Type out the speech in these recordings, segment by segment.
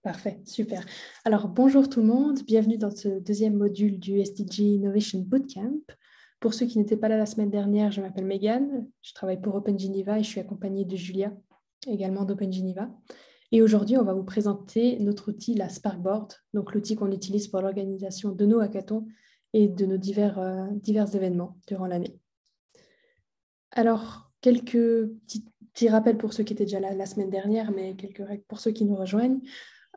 Parfait, super. Alors, bonjour tout le monde, bienvenue dans ce deuxième module du SDG Innovation Bootcamp. Pour ceux qui n'étaient pas là la semaine dernière, je m'appelle Megan, je travaille pour Open Geneva et je suis accompagnée de Julia, également d'Open Geneva. Et aujourd'hui, on va vous présenter notre outil, la Sparkboard, donc l'outil qu'on utilise pour l'organisation de nos hackathons et de nos divers événements durant l'année. Alors, quelques petits rappels pour ceux qui étaient déjà là la semaine dernière, mais quelques règles pour ceux qui nous rejoignent.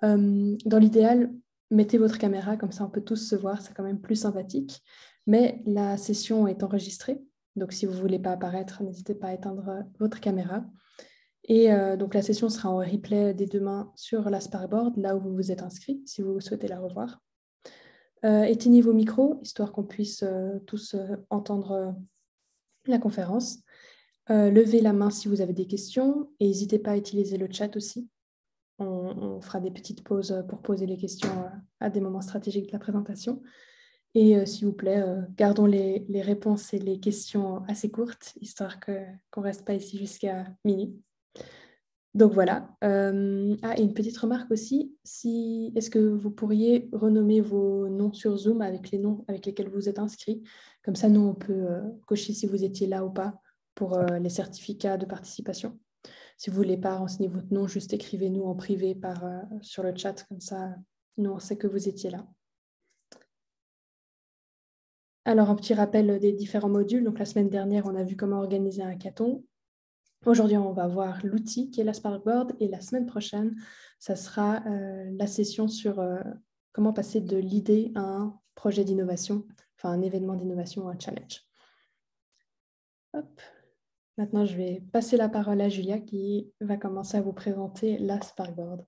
Dans l'idéal, mettez votre caméra, comme ça on peut tous se voir, c'est quand même plus sympathique. Mais la session est enregistrée, donc si vous ne voulez pas apparaître, n'hésitez pas à éteindre votre caméra. Et donc la session sera en replay dès demain sur la Sparkboard, là où vous vous êtes inscrit, si vous souhaitez la revoir. Éteignez vos micros, histoire qu'on puisse tous entendre la conférence. Levez la main si vous avez des questions et n'hésitez pas à utiliser le chat aussi. On fera des petites pauses pour poser les questions à des moments stratégiques de la présentation. Et s'il vous plaît, gardons les réponses et les questions assez courtes, histoire qu'on ne reste pas ici jusqu'à minuit. Donc voilà. Et une petite remarque aussi, est-ce que vous pourriez renommer vos noms sur Zoom avec les noms avec lesquels vous êtes inscrits? Comme ça, nous, on peut cocher si vous étiez là ou pas pour les certificats de participation. Si vous ne voulez pas renseigner votre nom, juste écrivez-nous en privé sur le chat, comme ça, nous, on sait que vous étiez là. Alors, un petit rappel des différents modules. Donc, la semaine dernière, on a vu comment organiser un hackathon. Aujourd'hui, on va voir l'outil qui est la Sparkboard. Et la semaine prochaine, ça sera la session sur comment passer de l'idée à un projet d'innovation, enfin un événement d'innovation ou un challenge. Hop. Maintenant, je vais passer la parole à Julia qui va commencer à vous présenter la Sparkboard.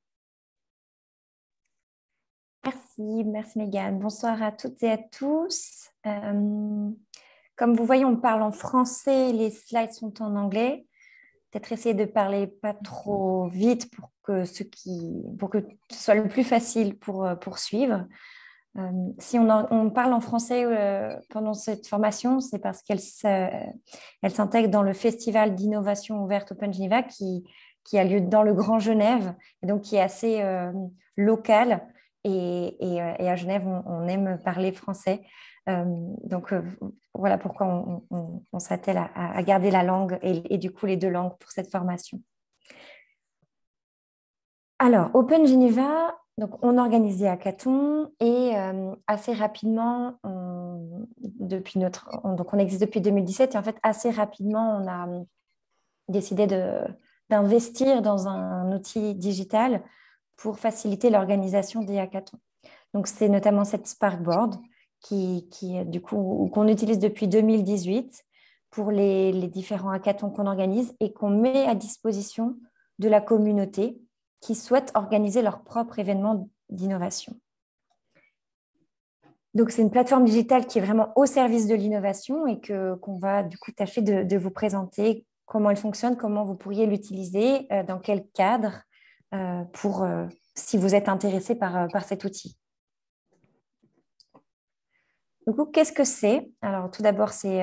Merci Mégane. Bonsoir à toutes et à tous. Comme vous voyez, on parle en français, les slides sont en anglais. Peut-être essayer de parler pas trop vite pour que ce soit le plus facile pour suivre. Si on parle en français pendant cette formation, c'est parce qu'elle s'intègre dans le Festival d'innovation ouverte Open Geneva qui a lieu dans le Grand Genève et donc qui est assez local. Et à Genève, on aime parler français. Donc, voilà pourquoi on s'attelle à garder la langue et du coup les deux langues pour cette formation. Alors, Open Geneva, donc on organise des hackathons et assez rapidement, on existe depuis 2017 et en fait assez rapidement, on a décidé d'investir dans un outil digital pour faciliter l'organisation des hackathons. Donc, c'est notamment cette Sparkboard qu'on utilise depuis 2018 pour les différents hackathons qu'on organise et qu'on met à disposition de la communauté qui souhaitent organiser leur propre événement d'innovation. Donc, c'est une plateforme digitale qui est vraiment au service de l'innovation et qu'on va du coup tâcher de vous présenter comment elle fonctionne, comment vous pourriez l'utiliser, dans quel cadre, si vous êtes intéressé par cet outil. Donc, qu'est-ce que c'est? Alors, tout d'abord, c'est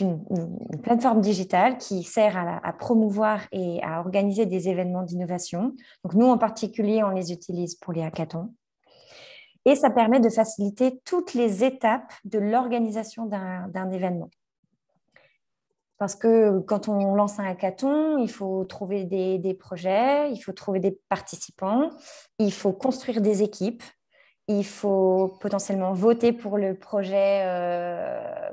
une plateforme digitale qui sert à promouvoir et à organiser des événements d'innovation. Donc, nous, en particulier, on les utilise pour les hackathons. Et ça permet de faciliter toutes les étapes de l'organisation d'un événement. Parce que quand on lance un hackathon, il faut trouver des projets, il faut trouver des participants, il faut construire des équipes. Il faut potentiellement voter pour le projet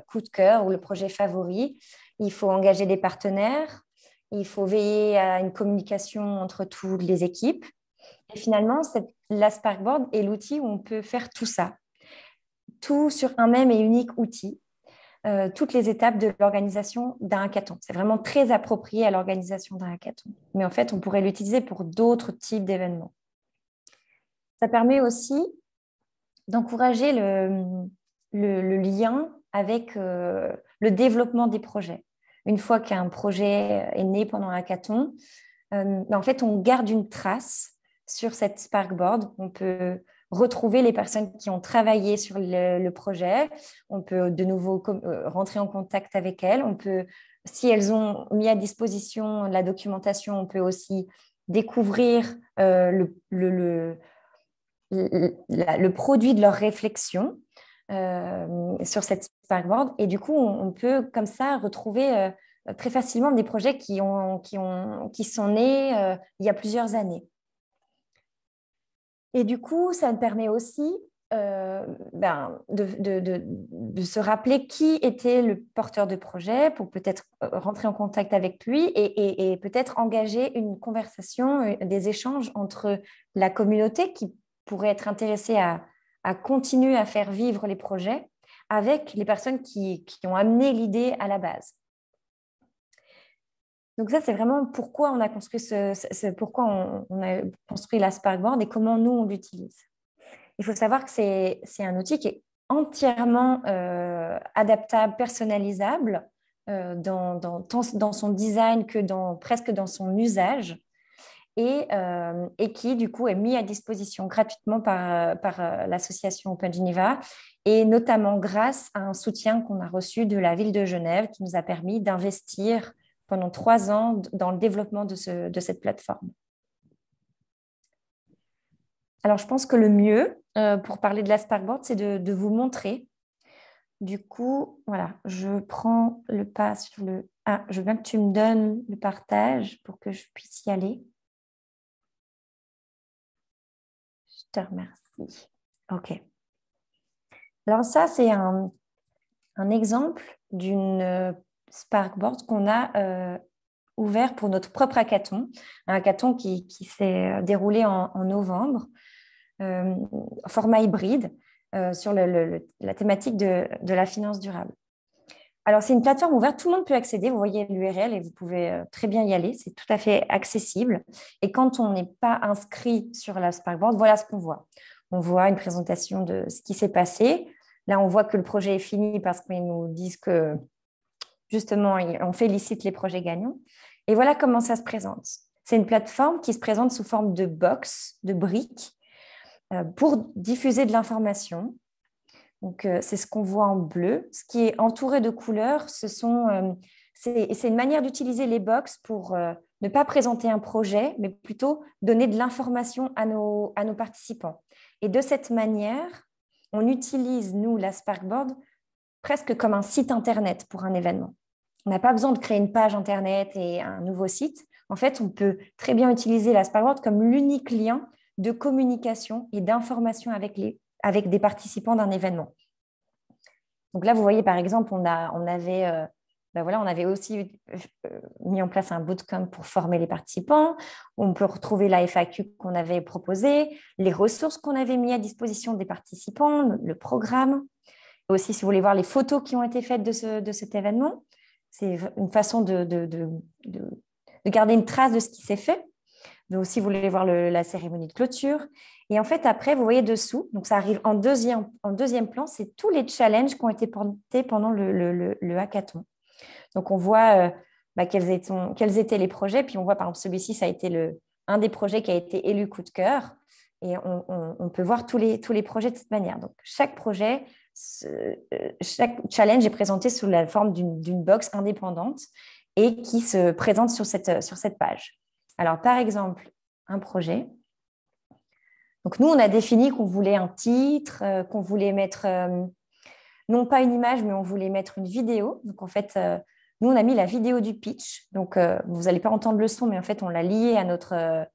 coup de cœur ou le projet favori. Il faut engager des partenaires. Il faut veiller à une communication entre toutes les équipes. Et finalement, la Sparkboard est l'outil où on peut faire tout ça. Tout sur un même et unique outil. Toutes les étapes de l'organisation d'un hackathon. C'est vraiment très approprié à l'organisation d'un hackathon. Mais en fait, on pourrait l'utiliser pour d'autres types d'événements. Ça permet aussi d'encourager le lien avec le développement des projets. Une fois qu'un projet est né pendant un hackathon, en fait, on garde une trace sur cette Sparkboard. On peut retrouver les personnes qui ont travaillé sur le projet. On peut de nouveau rentrer en contact avec elles. Si elles ont mis à disposition la documentation, on peut aussi découvrir le produit de leur réflexion sur cette Sparkboard. Et du coup, on peut comme ça retrouver très facilement des projets qui sont nés il y a plusieurs années. Et du coup, ça me permet aussi de se rappeler qui était le porteur de projet pour peut-être rentrer en contact avec lui et peut-être engager une conversation, des échanges entre la communauté qui pourrait être intéressée à continuer à faire vivre les projets avec les personnes qui ont amené l'idée à la base. Donc ça, c'est vraiment pourquoi on a construit pourquoi on a construit la Sparkboard et comment nous, on l'utilise. Il faut savoir que c'est un outil qui est entièrement adaptable, personnalisable dans son design que presque dans son usage et qui, du coup, est mis à disposition gratuitement par l'association Open Geneva et notamment grâce à un soutien qu'on a reçu de la ville de Genève qui nous a permis d'investir pendant 3 ans dans le développement de cette plateforme. Alors, je pense que le mieux pour parler de la Sparkboard, c'est de vous montrer. Du coup, voilà, je prends le pas sur le... Ah, je veux bien que tu me donnes le partage pour que je puisse y aller. Je te remercie. OK. Alors ça, c'est un exemple d'une Sparkboard qu'on a ouvert pour notre propre hackathon. Un hackathon qui s'est déroulé en novembre. Format hybride sur la thématique de la finance durable. Alors, c'est une plateforme ouverte, tout le monde peut accéder, vous voyez l'URL et vous pouvez très bien y aller, c'est tout à fait accessible. Et quand on n'est pas inscrit sur la Sparkboard, voilà ce qu'on voit. On voit une présentation de ce qui s'est passé. Là, on voit que le projet est fini parce qu'ils nous disent que, justement, on félicite les projets gagnants. Et voilà comment ça se présente. C'est une plateforme qui se présente sous forme de box, de briques, pour diffuser de l'information. Donc, c'est ce qu'on voit en bleu. Ce qui est entouré de couleurs, c'est une manière d'utiliser les box pour ne pas présenter un projet, mais plutôt donner de l'information à nos participants. Et de cette manière, on utilise, nous, la Sparkboard, presque comme un site Internet pour un événement. On n'a pas besoin de créer une page Internet et un nouveau site. En fait, on peut très bien utiliser la Sparkboard comme l'unique lien de communication et d'information avec des participants d'un événement. Donc là, vous voyez, par exemple, on avait aussi mis en place un bootcamp pour former les participants. On peut retrouver la FAQ qu'on avait proposée, les ressources qu'on avait mis à disposition des participants, le programme. Aussi, si vous voulez voir les photos qui ont été faites de cet événement, c'est une façon de garder une trace de ce qui s'est fait. Donc, si vous voulez voir la cérémonie de clôture. Et en fait, après, vous voyez dessous, donc ça arrive en deuxième plan, c'est tous les challenges qui ont été portés pendant le hackathon. Donc, on voit quels étaient les projets. Puis, on voit, par exemple, celui-ci, ça a été un des projets qui a été élu coup de cœur. Et on peut voir tous les projets de cette manière. Donc, chaque projet, chaque challenge est présenté sous la forme d'une box indépendante et qui se présente sur cette page. Alors, par exemple, un projet. Donc, nous, on a défini qu'on voulait un titre, qu'on voulait mettre, non pas une image, mais on voulait mettre une vidéo. Donc, en fait, nous, on a mis la vidéo du pitch. Donc, vous n'allez pas entendre le son, mais en fait, on l'a lié à notre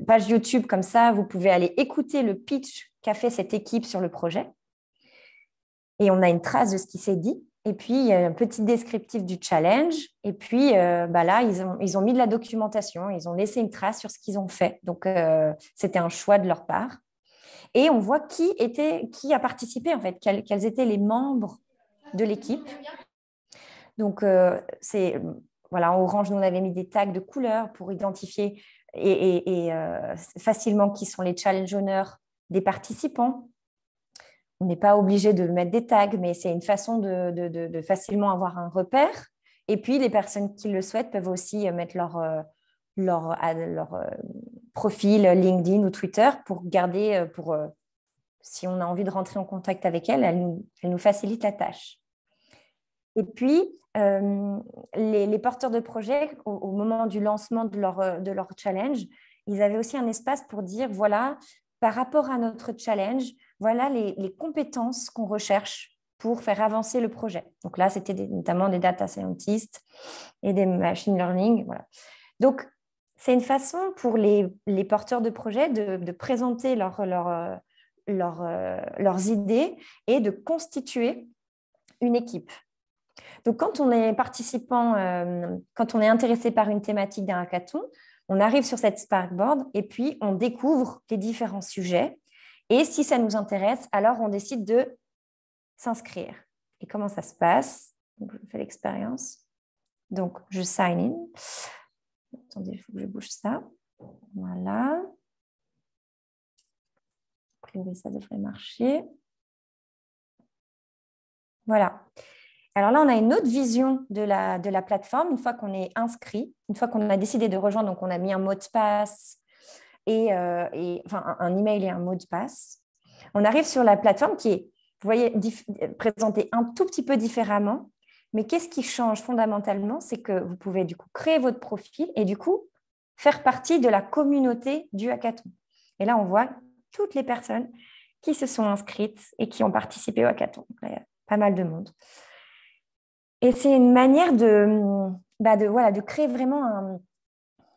page YouTube. Comme ça, vous pouvez aller écouter le pitch qu'a fait cette équipe sur le projet. Et on a une trace de ce qui s'est dit. Et puis, il y a un petit descriptif du challenge. Et puis, là, ils ont mis de la documentation. Ils ont laissé une trace sur ce qu'ils ont fait. Donc, c'était un choix de leur part. Et on voit qui a participé, en fait, quels étaient les membres de l'équipe. Donc, en orange, nous, on avait mis des tags de couleurs pour identifier facilement qui sont les challenge owners des participants. On n'est pas obligé de mettre des tags, mais c'est une façon de facilement avoir un repère. Et puis, les personnes qui le souhaitent peuvent aussi mettre leur profil LinkedIn ou Twitter pour garder, si on a envie de rentrer en contact avec elle nous facilite la tâche. Et puis, les porteurs de projets, au moment du lancement de leur challenge, ils avaient aussi un espace pour dire, voilà, par rapport à notre challenge, voilà les compétences qu'on recherche pour faire avancer le projet. Donc là, c'était notamment des data scientists et des machine learning. Voilà. Donc, c'est une façon pour les porteurs de projets de présenter leurs idées et de constituer une équipe. Donc, quand on est participant, quand on est intéressé par une thématique d'un hackathon, on arrive sur cette Sparkboard et puis on découvre les différents sujets. Et si ça nous intéresse, alors on décide de s'inscrire. Et comment ça se passe? Donc, je fais l'expérience. Donc, je sign in. Attendez, il faut que je bouge ça. Voilà. A priori, ça devrait marcher. Voilà. Alors là, on a une autre vision de la plateforme une fois qu'on est inscrit, une fois qu'on a décidé de rejoindre. Donc, on a mis un mot de passe enfin, un email et un mot de passe. On arrive sur la plateforme qui est, vous voyez, présentée un tout petit peu différemment. Mais qu'est-ce qui change fondamentalement? C'est que vous pouvez du coup créer votre profil et du coup faire partie de la communauté du hackathon. Et là, on voit toutes les personnes qui se sont inscrites et qui ont participé au hackathon. Donc là, il y a pas mal de monde. Et c'est une manière de créer vraiment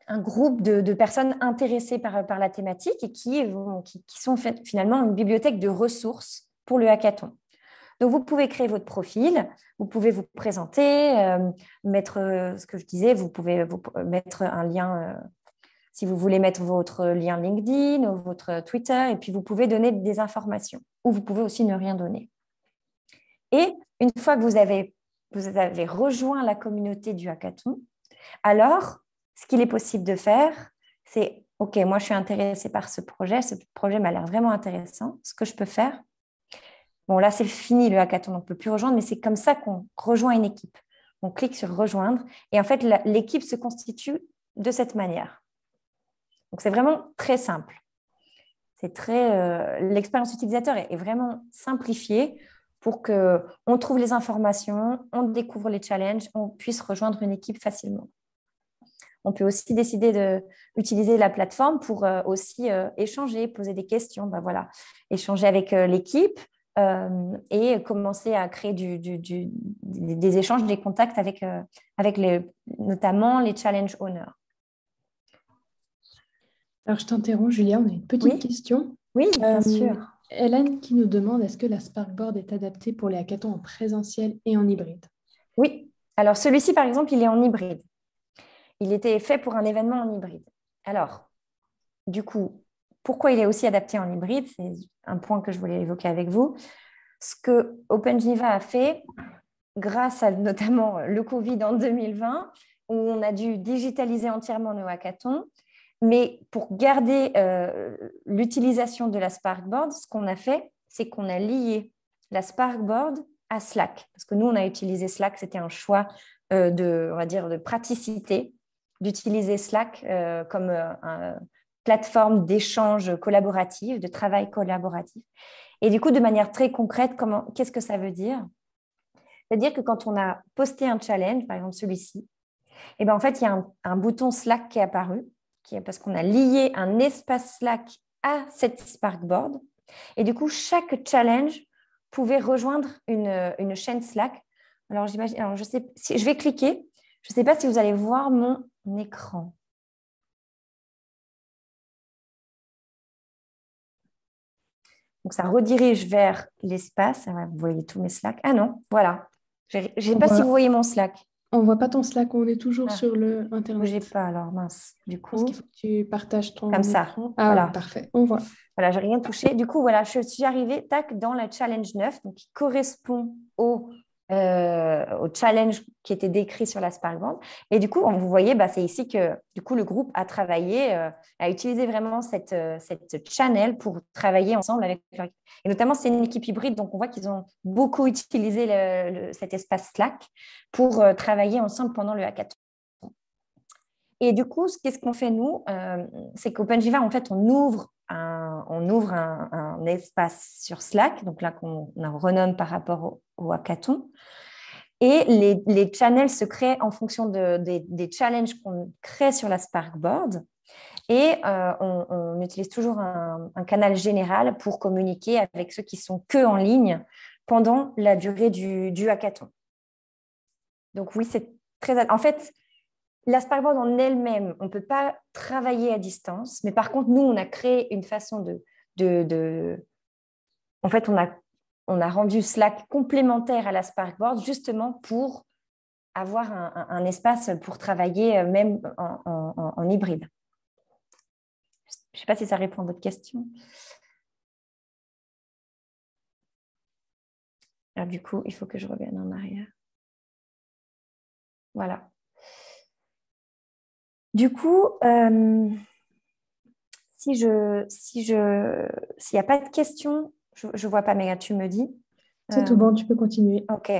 un groupe de personnes intéressées par la thématique et qui sont finalement une bibliothèque de ressources pour le hackathon. Donc, vous pouvez créer votre profil, vous pouvez vous présenter, mettre ce que je disais, vous pouvez mettre un lien, si vous voulez mettre votre lien LinkedIn ou votre Twitter, et puis vous pouvez donner des informations, ou vous pouvez aussi ne rien donner. Et une fois que vous avez rejoint la communauté du hackathon, alors, ce qu'il est possible de faire, c'est « Ok, moi, je suis intéressée par ce projet m'a l'air vraiment intéressant. Ce que je peux faire, bon, là, c'est fini le hackathon, on ne peut plus rejoindre, mais c'est comme ça qu'on rejoint une équipe. On clique sur rejoindre et en fait, l'équipe se constitue de cette manière. Donc, c'est vraiment très simple. L'expérience utilisateur est vraiment simplifiée pour qu'on trouve les informations, on découvre les challenges, on puisse rejoindre une équipe facilement. On peut aussi décider d'utiliser la plateforme pour aussi échanger, poser des questions, échanger avec l'équipe et commencer à créer des échanges, des contacts avec notamment les challenge owners. Alors, je t'interromps, Julia, on a une petite question. Oui, bien sûr. Hélène qui nous demande, est-ce que la Sparkboard est adaptée pour les hackathons en présentiel et en hybride? Oui. Alors, celui-ci, par exemple, il est en hybride. Il était fait pour un événement en hybride. Alors, du coup, pourquoi il est aussi adapté en hybride? C'est un point que je voulais évoquer avec vous. Ce que OpenGeniva a fait, grâce à notamment le Covid en 2020, où on a dû digitaliser entièrement nos hackathons, mais pour garder l'utilisation de la Sparkboard, ce qu'on a fait, c'est qu'on a lié la Sparkboard à Slack. Parce que nous, on a utilisé Slack, c'était un choix de praticité, d'utiliser Slack comme une plateforme d'échange collaboratif, de travail collaboratif. Et du coup, de manière très concrète, qu'est-ce que ça veut dire? C'est-à-dire que quand on a posté un challenge, par exemple celui-ci, et en fait, il y a un bouton Slack qui est apparu, parce qu'on a lié un espace Slack à cette Sparkboard. Et du coup, chaque challenge pouvait rejoindre une chaîne Slack. Alors, je sais, si je vais cliquer. Je ne sais pas si vous allez voir mon écran. Donc, ça redirige vers l'espace. Vous voyez tous mes Slack. Ah non, voilà. Je ne sais pas si vous voyez mon Slack. On ne voit pas ton Slack, on est toujours sur le Internet. Ne bougez pas alors, mince. Du coup, je pense qu'il faut que tu partages ton comme ça. écran. Ah, voilà. Parfait, on voit. Voilà, je n'ai rien touché. Du coup, voilà, je suis arrivée dans la challenge 9, donc qui correspond au challenge qui était décrit sur la Sparkboard. Et du coup, vous voyez, c'est ici que du coup, le groupe a travaillé, a utilisé vraiment cette channel pour travailler ensemble avec leur équipe. Et notamment, c'est une équipe hybride, donc on voit qu'ils ont beaucoup utilisé cet espace Slack pour travailler ensemble pendant le hackathon. Et du coup, qu'est-ce qu'on fait, nous? C'est qu'OpenGeniva, en fait, on ouvre un espace sur Slack, donc là qu'on renomme par rapport au hackathon. Et les channels se créent en fonction des challenges qu'on crée sur la Sparkboard. Et on utilise toujours un canal général pour communiquer avec ceux qui sont que en ligne pendant la durée du hackathon. Donc oui, c'est très... En fait, la Sparkboard en elle-même, on ne peut pas travailler à distance. Mais par contre, nous, on a créé une façon En fait, on a rendu Slack complémentaire à la Sparkboard justement pour avoir un espace pour travailler même en hybride. Je ne sais pas si ça répond à votre question. Alors, du coup, il faut que je revienne en arrière. Voilà. Du coup, s'il n'y a pas de questions, je ne vois pas, mais tu me dis. C'est tout bon, tu peux continuer. OK.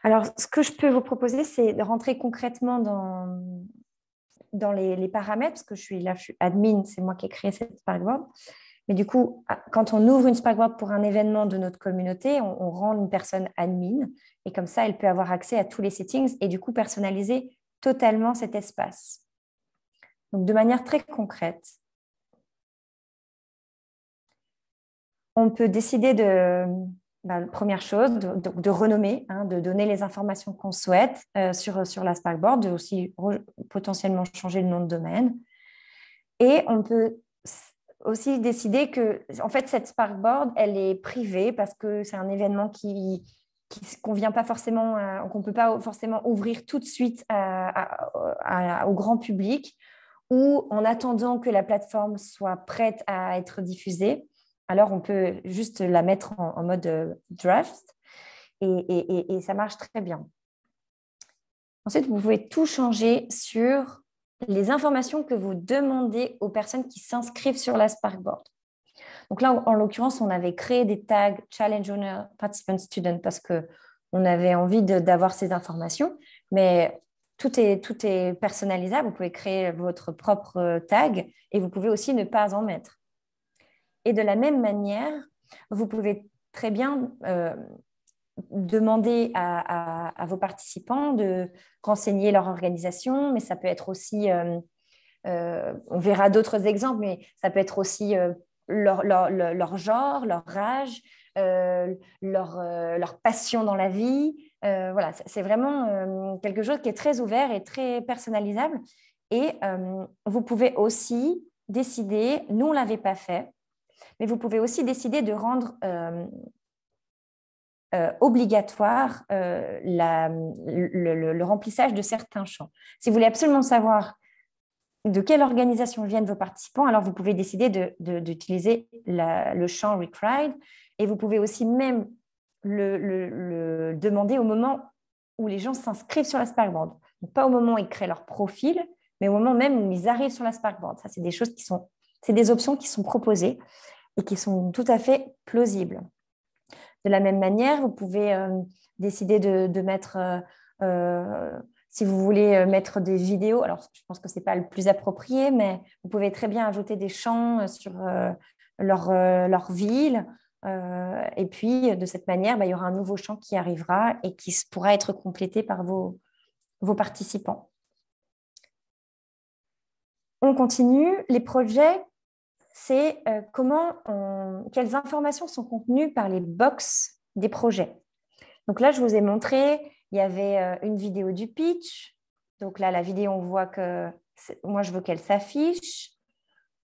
Alors, ce que je peux vous proposer, c'est de rentrer concrètement dans les paramètres, parce que je suis admin, c'est moi qui ai créé cette Sparkboard. Mais du coup, quand on ouvre une Sparkboard pour un événement de notre communauté, on rend une personne admin et comme ça, elle peut avoir accès à tous les settings et du coup personnaliser totalement cet espace. Donc, de manière très concrète, on peut décider première chose, de renommer, de donner les informations qu'on souhaite sur la Sparkboard, de aussi potentiellement changer le nom de domaine. Et on peut aussi décider que, en fait, cette Sparkboard, elle est privée parce que c'est un événement qui convient pas forcément, qu'on ne peut pas forcément ouvrir tout de suite au grand public, ou en attendant que la plateforme soit prête à être diffusée. Alors, on peut juste la mettre en mode draft et ça marche très bien. Ensuite, vous pouvez tout changer sur les informations que vous demandez aux personnes qui s'inscrivent sur la Sparkboard. Donc là, en l'occurrence, on avait créé des tags Challenge Owner, Participant Student parce qu'on avait envie d'avoir ces informations, mais tout est personnalisable. Vous pouvez créer votre propre tag et vous pouvez aussi ne pas en mettre. Et de la même manière, vous pouvez très bien demander à vos participants de renseigner leur organisation, mais ça peut être aussi, on verra d'autres exemples, mais ça peut être aussi leur genre, leur âge, leur passion dans la vie. Voilà, c'est vraiment quelque chose qui est très ouvert et très personnalisable. Et vous pouvez aussi décider, nous on ne l'avait pas fait, mais vous pouvez aussi décider de rendre obligatoire le remplissage de certains champs. Si vous voulez absolument savoir de quelle organisation viennent vos participants, alors vous pouvez décider d'utiliser le champ required et vous pouvez aussi même le demander au moment où les gens s'inscrivent sur la Sparkboard. Donc, pas au moment où ils créent leur profil, mais au moment même où ils arrivent sur la Sparkboard. Ça, c'est des choses c'est des options qui sont proposées et qui sont tout à fait plausibles. De la même manière, vous pouvez décider de mettre, si vous voulez mettre des vidéos, alors je pense que ce n'est pas le plus approprié, mais vous pouvez très bien ajouter des champs sur leur ville. Et puis, de cette manière, il y aura un nouveau champ qui arrivera et qui pourra être complété par vos participants. On continue. Les projets, c'est quelles informations sont contenues par les box des projets. Donc là, je vous ai montré, il y avait une vidéo du pitch. Donc là, la vidéo, on voit que moi, je veux qu'elle s'affiche.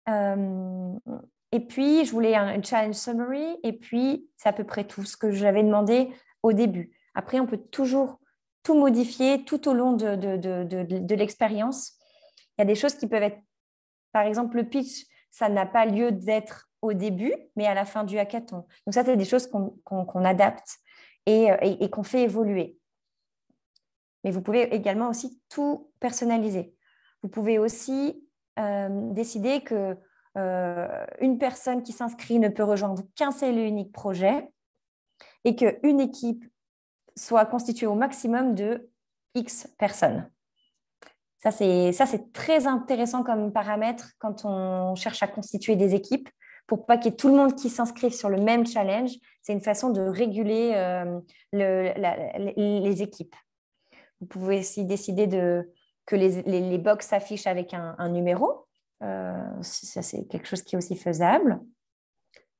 Et puis, je voulais une challenge summary. Et puis, c'est à peu près tout ce que j'avais demandé au début. Après, on peut toujours tout modifier tout au long de l'expérience. Il y a des choses qui peuvent être, par exemple, le pitch, ça n'a pas lieu d'être au début, mais à la fin du hackathon. Donc ça, c'est des choses qu'on adapte et qu'on fait évoluer. Mais vous pouvez également aussi tout personnaliser. Vous pouvez aussi décider que une personne qui s'inscrit ne peut rejoindre qu'un seul et unique projet et qu'une équipe soit constituée au maximum de X personnes. Ça, c'est très intéressant comme paramètre quand on cherche à constituer des équipes pour pas qu'il y ait tout le monde qui s'inscrive sur le même challenge. C'est une façon de réguler les équipes. Vous pouvez aussi décider que les box s'affichent avec un numéro. Ça, c'est quelque chose qui est aussi faisable.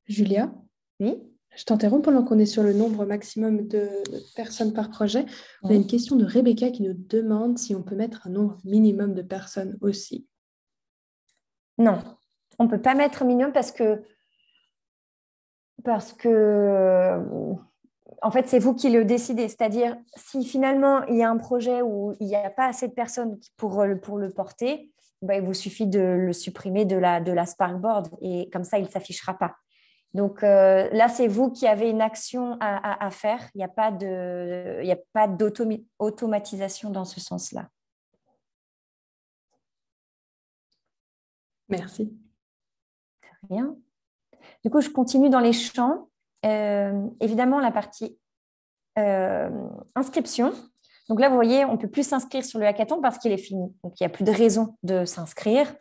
Julia, Oui. je t'interromps pendant qu'on est sur le nombre maximum de personnes par projet. On a Oui. une question de Rebecca qui nous demande si on peut mettre un nombre minimum de personnes aussi. Non, on ne peut pas mettre minimum parce que en fait, c'est vous qui le décidez. C'est-à-dire, si finalement, il y a un projet où il n'y a pas assez de personnes pour le porter, ben, il vous suffit de le supprimer de la Sparkboard et comme ça, il ne s'affichera pas. Donc là, c'est vous qui avez une action à faire. Il n'y a pas d'automatisation dans ce sens-là. Merci. Rien. Du coup, je continue dans les champs. Évidemment, la partie inscription. Donc là, vous voyez, on ne peut plus s'inscrire sur le hackathon parce qu'il est fini. Donc, il n'y a plus de raison de s'inscrire.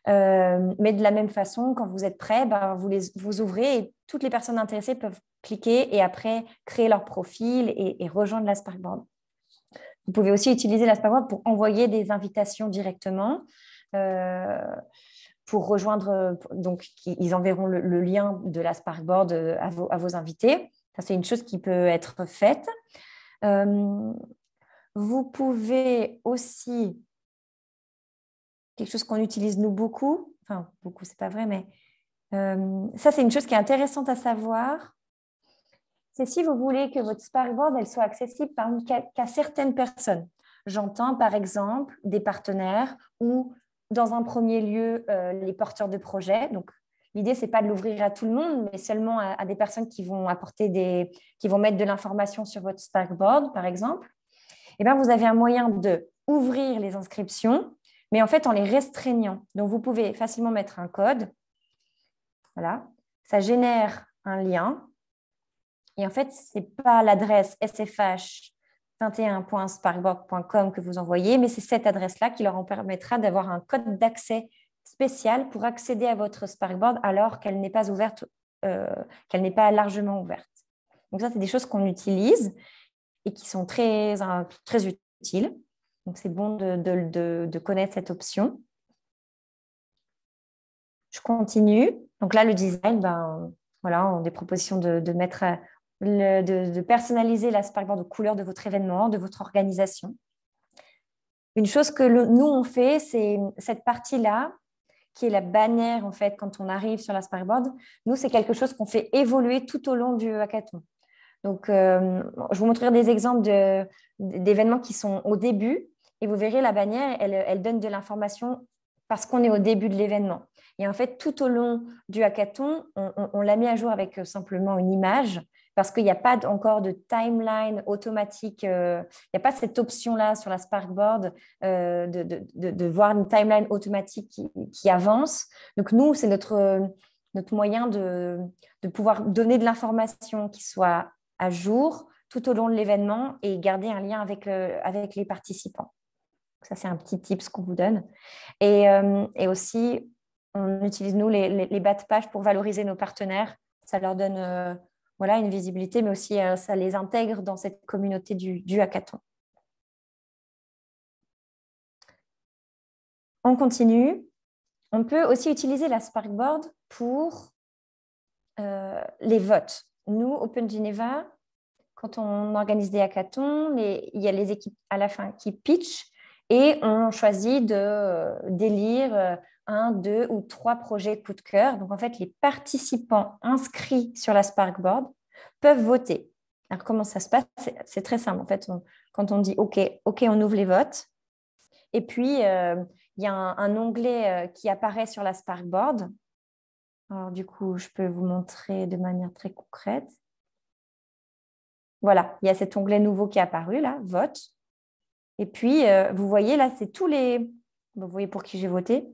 Mais de la même façon, quand vous êtes prêt, vous ouvrez et toutes les personnes intéressées peuvent cliquer et après créer leur profil et rejoindre la Sparkboard. Vous pouvez aussi utiliser la Sparkboard pour envoyer des invitations directement. Pour rejoindre, donc ils enverront le lien de la Sparkboard à vos invités. Ça, c'est une chose qui peut être faite. Vous pouvez aussi, quelque chose qu'on utilise nous beaucoup, enfin beaucoup, c'est pas vrai, mais ça, c'est une chose qui est intéressante à savoir. C'est si vous voulez que votre Sparkboard elle soit accessible qu'à certaines personnes. J'entends par exemple des partenaires ou dans un premier lieu les porteurs de projets. Donc, l'idée, ce n'est pas de l'ouvrir à tout le monde, mais seulement à des personnes qui vont qui vont mettre de l'information sur votre Sparkboard, par exemple. Et bien, vous avez un moyen d'ouvrir les inscriptions, mais en fait en les restreignant. Donc, vous pouvez facilement mettre un code. Voilà. Ça génère un lien. Et en fait, ce n'est pas l'adresse SFH 21.sparkboard.com que vous envoyez, mais c'est cette adresse-là qui leur en permettra d'avoir un code d'accès spécial pour accéder à votre Sparkboard alors qu'elle n'est pas ouverte, qu'elle n'est pas largement ouverte. Donc ça, c'est des choses qu'on utilise et qui sont très, très utiles. Donc c'est bon de connaître cette option. Je continue. Donc là, le design, voilà, on a des propositions de mettre de personnaliser la Sparkboard aux couleurs de votre événement, de votre organisation. Une chose que nous, on fait, c'est cette partie-là, qui est la bannière, en fait, quand on arrive sur la Sparkboard. Nous, c'est quelque chose qu'on fait évoluer tout au long du hackathon. Donc, je vous montrerai des exemples d'événements qui sont au début et vous verrez la bannière, elle donne de l'information parce qu'on est au début de l'événement. Et en fait, tout au long du hackathon, on l'a mis à jour avec simplement une image parce qu'il n'y a pas encore de timeline automatique. Il n'y a pas cette option-là sur la Sparkboard de voir une timeline automatique qui avance. Donc, nous, c'est notre moyen de pouvoir donner de l'information qui soit à jour tout au long de l'événement et garder un lien avec les participants. Ça, c'est un petit tips qu'on vous donne. Et aussi, on utilise, nous, les bas de page pour valoriser nos partenaires. Ça leur donne voilà, une visibilité, mais aussi ça les intègre dans cette communauté du hackathon. On continue. On peut aussi utiliser la Sparkboard pour les votes. Nous, Open Geneva, quand on organise des hackathons, il y a les équipes à la fin qui pitchent et on choisit d'élire 1, 2 ou 3 projets coup de cœur. Donc, en fait, les participants inscrits sur la Sparkboard peuvent voter. Alors, comment ça se passe? C'est très simple. En fait, quand on dit OK, on ouvre les votes. Et puis, il y a un onglet qui apparaît sur la Sparkboard. Alors, du coup, je peux vous montrer de manière très concrète. Voilà, il y a cet onglet nouveau qui est apparu, là, vote. Et puis, vous voyez, là, c'est tous les... Vous voyez pour qui j'ai voté.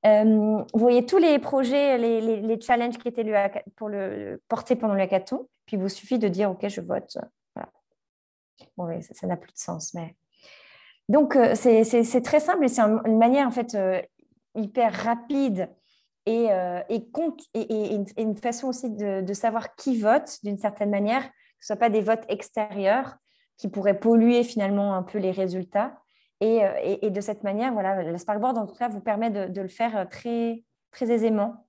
Vous voyez tous les projets, les challenges qui étaient portés pendant le hackathon. Puis, il vous suffit de dire, OK, je vote. Voilà. Bon, oui, ça n'a plus de sens. Mais... Donc, c'est très simple et c'est une manière, en fait, hyper rapide et une façon aussi de savoir qui vote d'une certaine manière, que ce ne soit pas des votes extérieurs qui pourraient polluer finalement un peu les résultats. Et de cette manière, voilà, la Sparkboard, en tout cas, vous permet de le faire très, très aisément.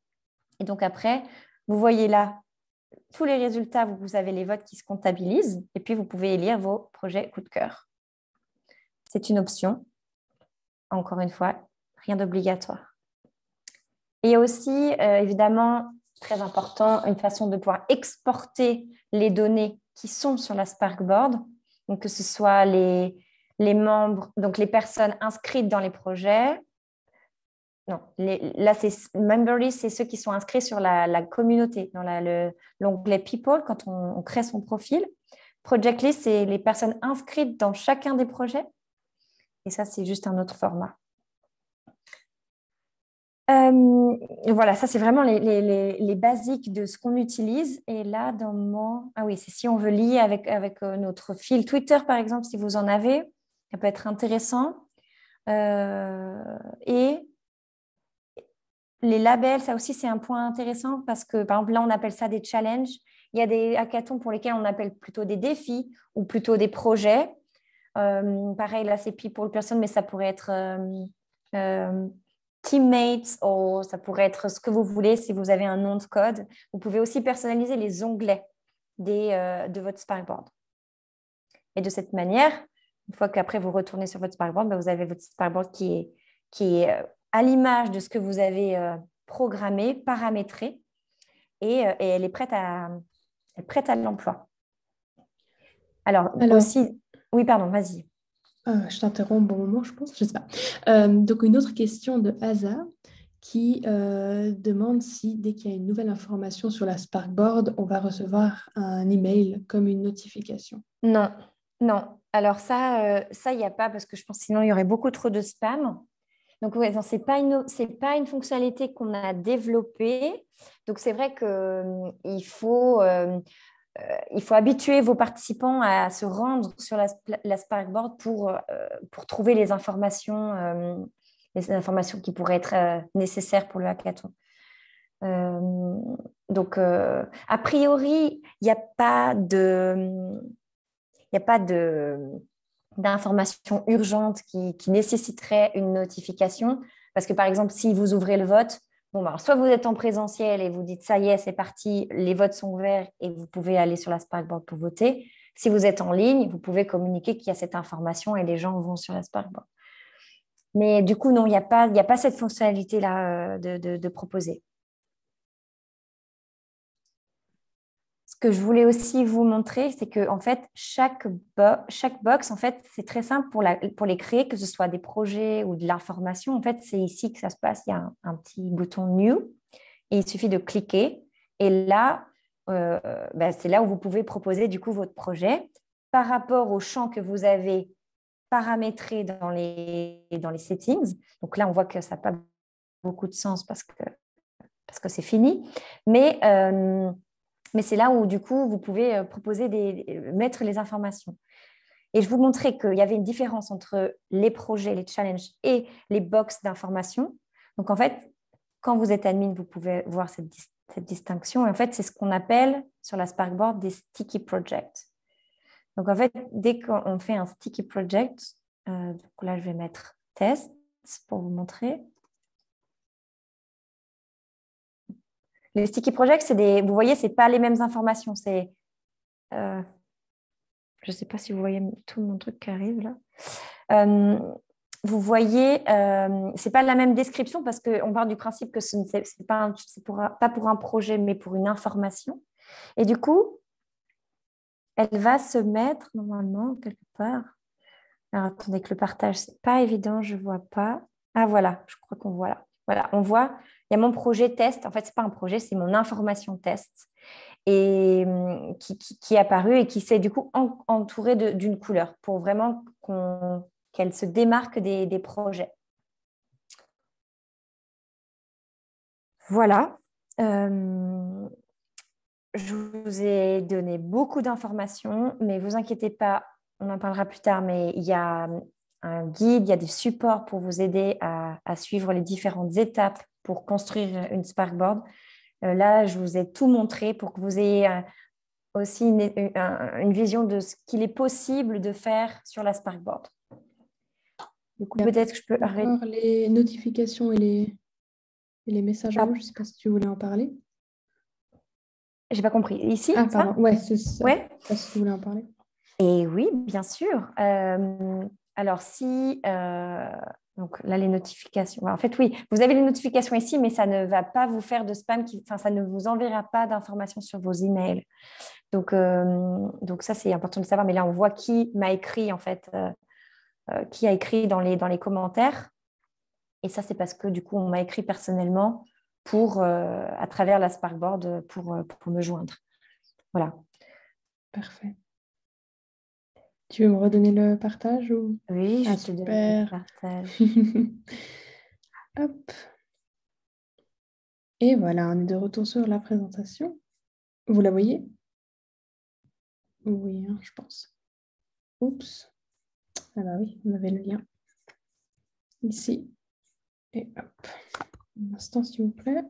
Et donc après, vous voyez là tous les résultats, vous avez les votes qui se comptabilisent et puis vous pouvez élire vos projets coup de cœur. C'est une option. Encore une fois, rien d'obligatoire. Et il y a aussi, évidemment, très important, une façon de pouvoir exporter les données qui sont sur la Sparkboard. Donc, que ce soit les membres, donc les personnes inscrites dans les projets. Non, là, c'est member list, c'est ceux qui sont inscrits sur la communauté, dans l'onglet People, quand on crée son profil. Project list, c'est les personnes inscrites dans chacun des projets. Et ça, c'est juste un autre format. Voilà, ça, c'est vraiment les basiques de ce qu'on utilise. Et là, ah oui, c'est si on veut lier avec notre fil Twitter, par exemple, si vous en avez, ça peut être intéressant. Et les labels, ça aussi, c'est un point intéressant parce que, par exemple, là, on appelle ça des challenges. Il y a des hackathons pour lesquels on appelle plutôt des défis ou plutôt des projets. Pareil, là, c'est people person, mais ça pourrait être teammates ou ça pourrait être ce que vous voulez si vous avez un nom de code. Vous pouvez aussi personnaliser les onglets de votre Sparkboard. Et de cette manière, une fois qu'après vous retournez sur votre Sparkboard, vous avez votre Sparkboard qui est à l'image de ce que vous avez programmé, paramétré, et elle est prête à l'emploi. Alors, aussi... Oui, pardon, vas-y. Je t'interromps au bon moment, je pense, je ne sais pas. Donc, une autre question de Asa qui demande si, dès qu'il y a une nouvelle information sur la Sparkboard, on va recevoir un email comme une notification. Non, non. Alors ça, il n'y a pas parce que je pense que sinon, il y aurait beaucoup trop de spam. Donc, ouais, ce n'est pas une fonctionnalité qu'on a développée. Donc, c'est vrai qu'il faut habituer vos participants à se rendre sur la Sparkboard pour trouver les informations qui pourraient être nécessaires pour le hackathon. Donc, a priori, il n'y a pas d'informations urgentes qui nécessiteraient une notification. Parce que, par exemple, si vous ouvrez le vote, soit vous êtes en présentiel et vous dites ça y est, c'est parti, les votes sont ouverts et vous pouvez aller sur la Sparkboard pour voter. Si vous êtes en ligne, vous pouvez communiquer qu'il y a cette information et les gens vont sur la Sparkboard. Mais du coup, non, il n'y a pas cette fonctionnalité-là de proposer. Ce que je voulais aussi vous montrer, c'est que en fait, chaque box, en fait, c'est très simple pour les créer, que ce soit des projets ou de l'information. En fait, c'est ici que ça se passe. Il y a un petit bouton New et il suffit de cliquer. Et là, c'est là où vous pouvez proposer du coup votre projet par rapport au champ que vous avez paramétré dans les settings. Donc là, on voit que ça n'a pas beaucoup de sens parce que c'est fini. Mais c'est là où, du coup, vous pouvez mettre les informations. Et je vous montrais qu'il y avait une différence entre les projets, les challenges et les box d'informations. Donc, en fait, quand vous êtes admin, vous pouvez voir cette distinction. Et en fait, c'est ce qu'on appelle sur la Sparkboard des sticky projects. Donc, en fait, dès qu'on fait un sticky project, donc là, je vais mettre test pour vous montrer. Les sticky projects, vous voyez, ce n'est pas les mêmes informations. Je ne sais pas si vous voyez tout mon truc qui arrive là. Vous voyez, ce n'est pas la même description parce qu'on part du principe que ce n'est pas pour un projet, mais pour une information. Et du coup, elle va se mettre normalement quelque part. Alors, attendez que le partage, ce n'est pas évident, je ne vois pas. Ah, voilà, je crois qu'on voit là. Voilà, on voit, il y a mon projet test. En fait, ce n'est pas un projet, c'est mon information test et qui est apparue et qui s'est du coup entourée d'une couleur pour vraiment qu'elle se démarque des projets. Voilà. Je vous ai donné beaucoup d'informations, mais ne vous inquiétez pas, on en parlera plus tard, mais il y a un guide, il y a des supports pour vous aider à suivre les différentes étapes pour construire une Sparkboard. Là, je vous ai tout montré pour que vous ayez aussi une vision de ce qu'il est possible de faire sur la Sparkboard. Du coup, peut-être que je peux arrêter. Encore les notifications et les messages en haut, je ne sais pas si tu voulais en parler. J'ai pas compris. Ici, Ah, ça? pardon, ouais, c'est ça. Ouais. Je sais pas si tu voulais en parler. Et oui, bien sûr. Alors, si... donc là, les notifications. En fait, oui, vous avez les notifications ici, mais ça ne va pas vous faire de spam, ça ne vous enverra pas d'informations sur vos emails. Donc ça, c'est important de savoir. Mais là, on voit qui m'a écrit, en fait, qui a écrit dans les commentaires. Et ça, c'est parce que, du coup, on m'a écrit personnellement à travers la Sparkboard pour me joindre. Voilà. Parfait. Tu veux me redonner le partage ou... Oui, je te donne le super. partage. Hop. Et voilà, on est de retour sur la présentation. Vous la voyez? Oui, hein, je pense. Oups. Ah bah oui, on avait le lien. Ici. Et hop. Un instant, s'il vous plaît.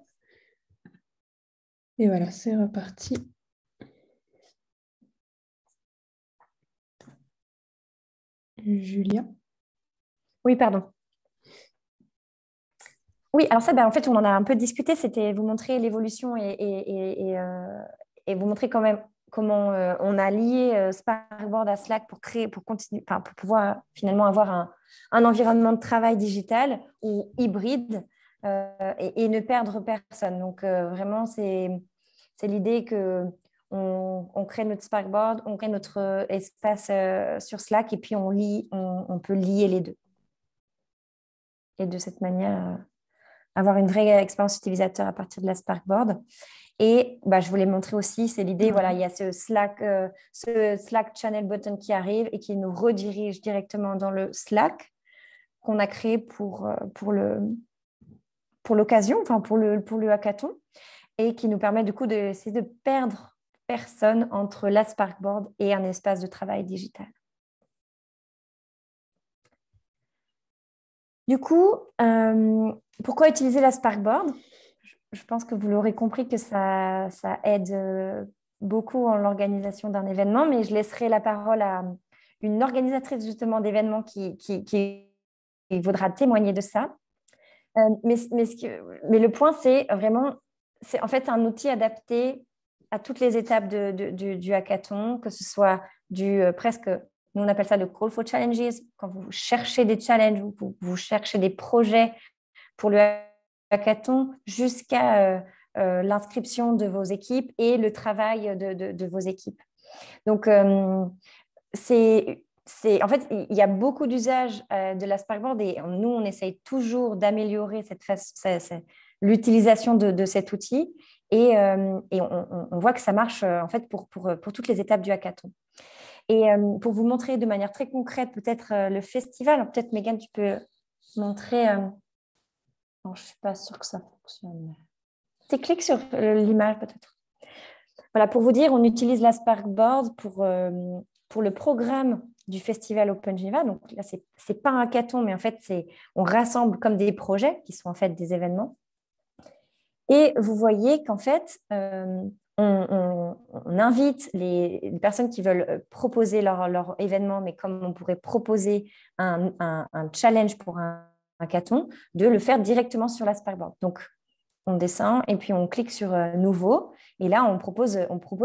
Et voilà, c'est reparti. Julia. Oui, pardon. Oui, alors ça, en fait, on en a un peu discuté. C'était vous montrer l'évolution et vous montrer quand même comment on a lié Sparkboard à Slack pour continuer, pour pouvoir finalement avoir un environnement de travail digital ou hybride et ne perdre personne. Donc, vraiment, c'est l'idée que on crée notre Sparkboard, on crée notre espace sur Slack et puis on peut lier les deux. Et de cette manière, avoir une vraie expérience utilisateur à partir de la Sparkboard. Et je voulais montrer aussi, c'est l'idée, voilà, il y a ce Slack Channel button qui arrive et qui nous redirige directement dans le Slack qu'on a créé pour l'occasion, enfin pour le hackathon, et qui nous permet du coup d'essayer de perdre personne entre la Sparkboard et un espace de travail digital. Du coup, pourquoi utiliser la Sparkboard? Je pense que vous l'aurez compris que ça aide beaucoup en l'organisation d'un événement, mais je laisserai la parole à une organisatrice justement d'événements qui voudra témoigner de ça. Mais le point, c'est vraiment, c'est en fait un outil adapté à toutes les étapes du hackathon, que ce soit presque, nous on appelle ça le call for challenges, quand vous cherchez des challenges, vous cherchez des projets pour le hackathon, jusqu'à l'inscription de vos équipes et le travail de vos équipes. Donc, en fait, il y a beaucoup d'usages de la Sparkboard et nous, on essaye toujours d'améliorer l'utilisation de cet outil et on voit que ça marche en fait pour toutes les étapes du hackathon. Et pour vous montrer de manière très concrète peut-être le festival, peut-être Megan, tu peux montrer... Non, je ne suis pas sûre que ça fonctionne. Tu cliques sur l'image peut-être. Voilà, pour vous dire, on utilise la Sparkboard pour le programme du festival Open Geneva. Donc là, ce n'est pas un hackathon, mais en fait, on rassemble comme des projets qui sont en fait des événements. Et vous voyez qu'en fait, on invite les personnes qui veulent proposer leur événement, mais comme on pourrait proposer un challenge pour un hackathon, de le faire directement sur la Sparkboard. Donc, on descend et puis on clique sur Nouveau. Et là, on propose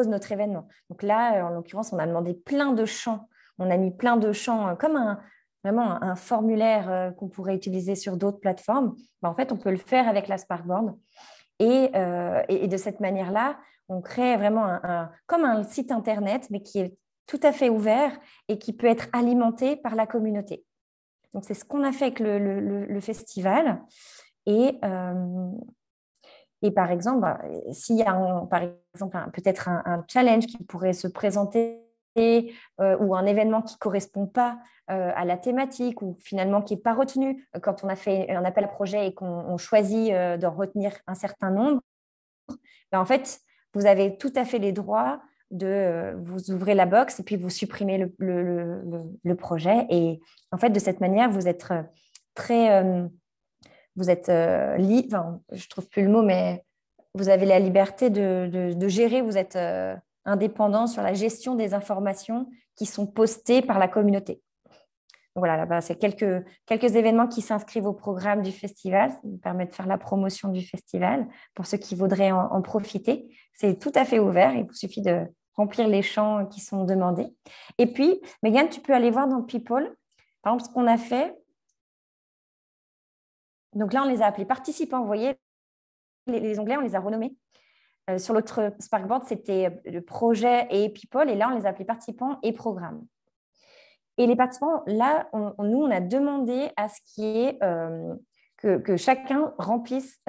notre événement. Donc là, en l'occurrence, on a demandé plein de champs. On a mis plein de champs comme vraiment un formulaire qu'on pourrait utiliser sur d'autres plateformes. En fait, on peut le faire avec la Sparkboard. Et de cette manière-là, on crée vraiment comme un site Internet, mais qui est tout à fait ouvert et qui peut être alimenté par la communauté. Donc, c'est ce qu'on a fait avec le festival. Et par exemple, s'il y a peut-être un challenge qui pourrait se présenter ou un événement qui ne correspond pas à la thématique ou finalement qui n'est pas retenu quand on a fait un appel à projet et qu'on choisit d'en retenir un certain nombre, en fait, vous avez tout à fait les droits vous ouvrez la box et puis vous supprimez le projet. Et en fait, de cette manière, vous êtes vous êtes enfin, je trouve plus le mot, mais vous avez la liberté de gérer, vous êtes indépendant sur la gestion des informations qui sont postées par la communauté. Donc voilà, là-bas, c'est quelques événements qui s'inscrivent au programme du festival. Ça nous permet de faire la promotion du festival pour ceux qui voudraient en profiter. C'est tout à fait ouvert. Il vous suffit de remplir les champs qui sont demandés. Et puis, Megan, tu peux aller voir dans People, par exemple, ce qu'on a fait. Donc là, on les a appelés participants. Vous voyez, les onglets, on les a renommés. Sur l'autre Sparkboard, c'était le projet et People. Et là, on les a appelés participants et programmes. Et les participants, là, nous, on a demandé à ce qu'il y ait que chacun remplisse,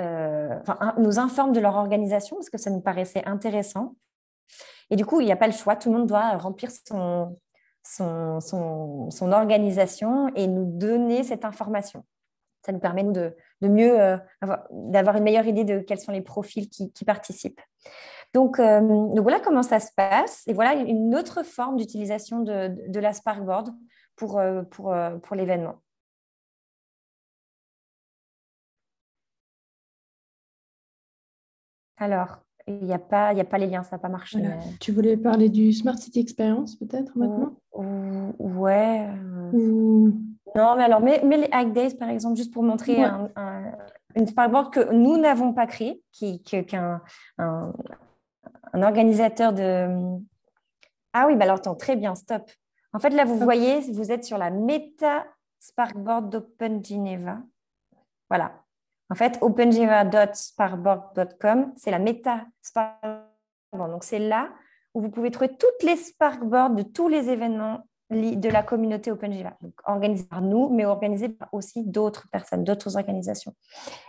nous informe de leur organisation parce que ça nous paraissait intéressant. Et du coup, il n'y a pas le choix. Tout le monde doit remplir son organisation et nous donner cette information. Ça nous permet, nous, de mieux d'avoir une meilleure idée de quels sont les profils qui participent. Donc, voilà comment ça se passe. Et voilà une autre forme d'utilisation de la Sparkboard pour l'événement. Alors, il n'y a pas les liens, ça n'a pas marché. Voilà. Tu voulais parler du Smart City Experience peut-être maintenant? Ouais. Non, mais alors, mais les Hack Days, par exemple, juste pour montrer une Sparkboard que nous n'avons pas créée, qu'un organisateur de... Ah oui, bah alors attends, très bien, stop. En fait, là, vous voyez, vous êtes sur la méta Sparkboard d'Open Geneva. Voilà. En fait, opengeneva.sparkboard.com, c'est la méta Sparkboard. Donc, c'est là où vous pouvez trouver toutes les Sparkboards de tous les événements de la communauté OpenGeneva. Donc, organisés par nous, mais organisés par aussi d'autres personnes, d'autres organisations.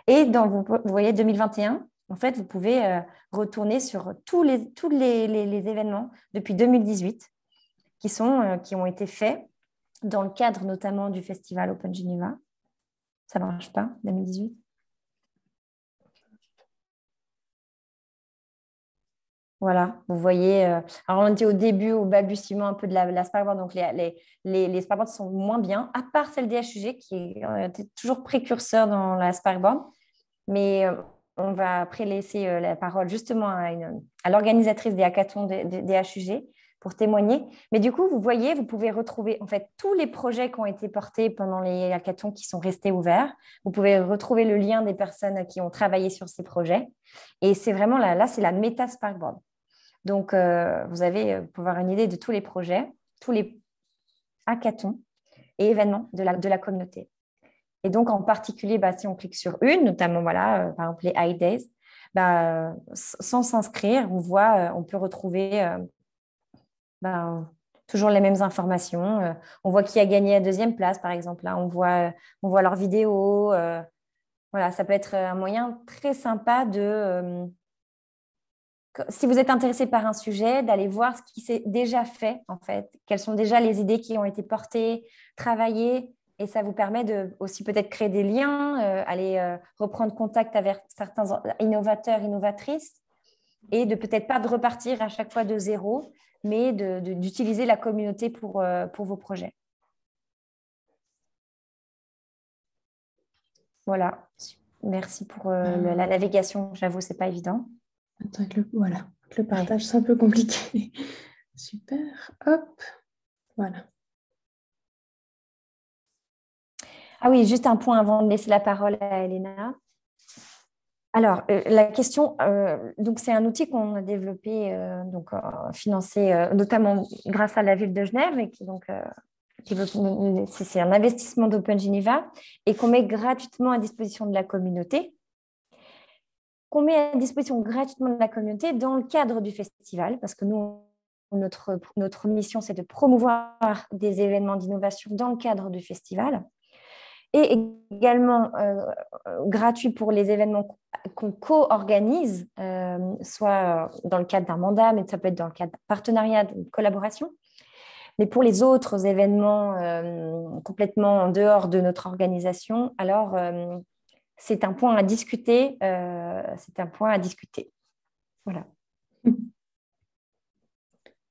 Et vous voyez, 2021, en fait, vous pouvez retourner sur tous les événements depuis 2018 qui ont été faits dans le cadre notamment du festival Open Geneva. Ça ne marche pas, 2018. Voilà, vous voyez. Alors, on était au début, au balbutiement un peu de la Sparkboard, donc les Sparkboards sont moins bien, à part celle des HUG qui était toujours précurseur dans la Sparkboard. Mais on va après laisser la parole justement à l'organisatrice des hackathons des HUG pour témoigner. Mais du coup, vous voyez, vous pouvez retrouver en fait tous les projets qui ont été portés pendant les hackathons qui sont restés ouverts. Vous pouvez retrouver le lien des personnes qui ont travaillé sur ces projets. Et c'est vraiment là c'est la méta Sparkboard. Donc, vous pouvez avoir une idée de tous les projets, tous les hackathons et événements de la communauté. Et donc, en particulier, si on clique sur une, notamment, par exemple, les High Days, sans s'inscrire, on peut retrouver toujours les mêmes informations. On voit qui a gagné la deuxième place, par exemple. Là, on voit leurs vidéos. Ça peut être un moyen très sympa si vous êtes intéressé par un sujet, d'aller voir ce qui s'est déjà fait, en fait. Quelles sont déjà les idées qui ont été portées, travaillées. Et ça vous permet de aussi peut-être créer des liens, aller reprendre contact avec certains innovateurs, innovatrices, et de peut-être pas de repartir à chaque fois de zéro, mais d'utiliser la communauté pour vos projets. Voilà. Merci pour la navigation. J'avoue, c'est pas évident. Avec le partage, c'est un peu compliqué. Super. Hop. Voilà. Ah oui, juste un point avant de laisser la parole à Elena. Alors, la question, donc c'est un outil qu'on a développé, financé notamment grâce à la ville de Genève, et c'est un investissement d'Open Geneva et qu'on met gratuitement à disposition de la communauté. Qu'on met à disposition gratuitement de la communauté dans le cadre du festival, parce que nous, notre mission, c'est de promouvoir des événements d'innovation dans le cadre du festival. Et également gratuit pour les événements qu'on co-organise, soit dans le cadre d'un mandat, mais ça peut être dans le cadre d'un partenariat, d'une collaboration. Mais pour les autres événements complètement en dehors de notre organisation, alors c'est un point à discuter. Voilà.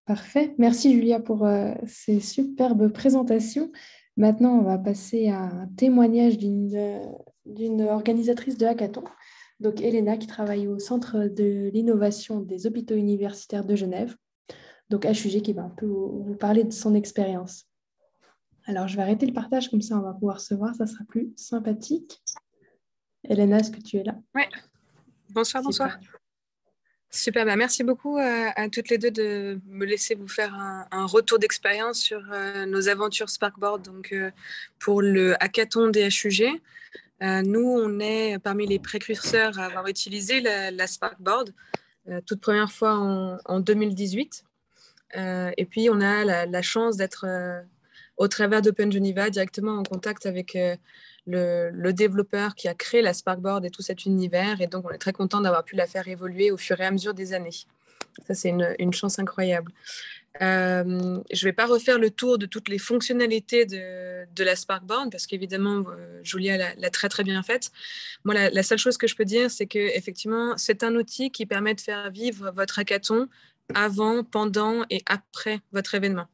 Parfait. Merci Julia pour ces superbes présentations. Maintenant, on va passer à un témoignage d'une organisatrice de hackathon, donc Elena, qui travaille au Centre de l'innovation des hôpitaux universitaires de Genève, donc HUG, qui va un peu vous parler de son expérience. Alors, je vais arrêter le partage, comme ça on va pouvoir se voir, ça sera plus sympathique. Elena, est-ce que tu es là? Oui, bonsoir, bonsoir. Super. Super, merci beaucoup à toutes les deux de me laisser vous faire un retour d'expérience sur nos aventures Sparkboard donc, pour le hackathon des HUG. Nous, on est parmi les précurseurs à avoir utilisé la Sparkboard, toute première fois en 2018. Et puis, on a la chance d'être, au travers d'Open Geneva, directement en contact avec le développeur qui a créé la Sparkboard et tout cet univers. Et donc, on est très content d'avoir pu la faire évoluer au fur et à mesure des années. Ça, c'est une chance incroyable. Je ne vais pas refaire le tour de toutes les fonctionnalités de la Sparkboard parce qu'évidemment, Julia l'a très, très bien faite. Moi, la seule chose que je peux dire, c'est qu'effectivement, c'est un outil qui permet de faire vivre votre hackathon avant, pendant et après votre événement.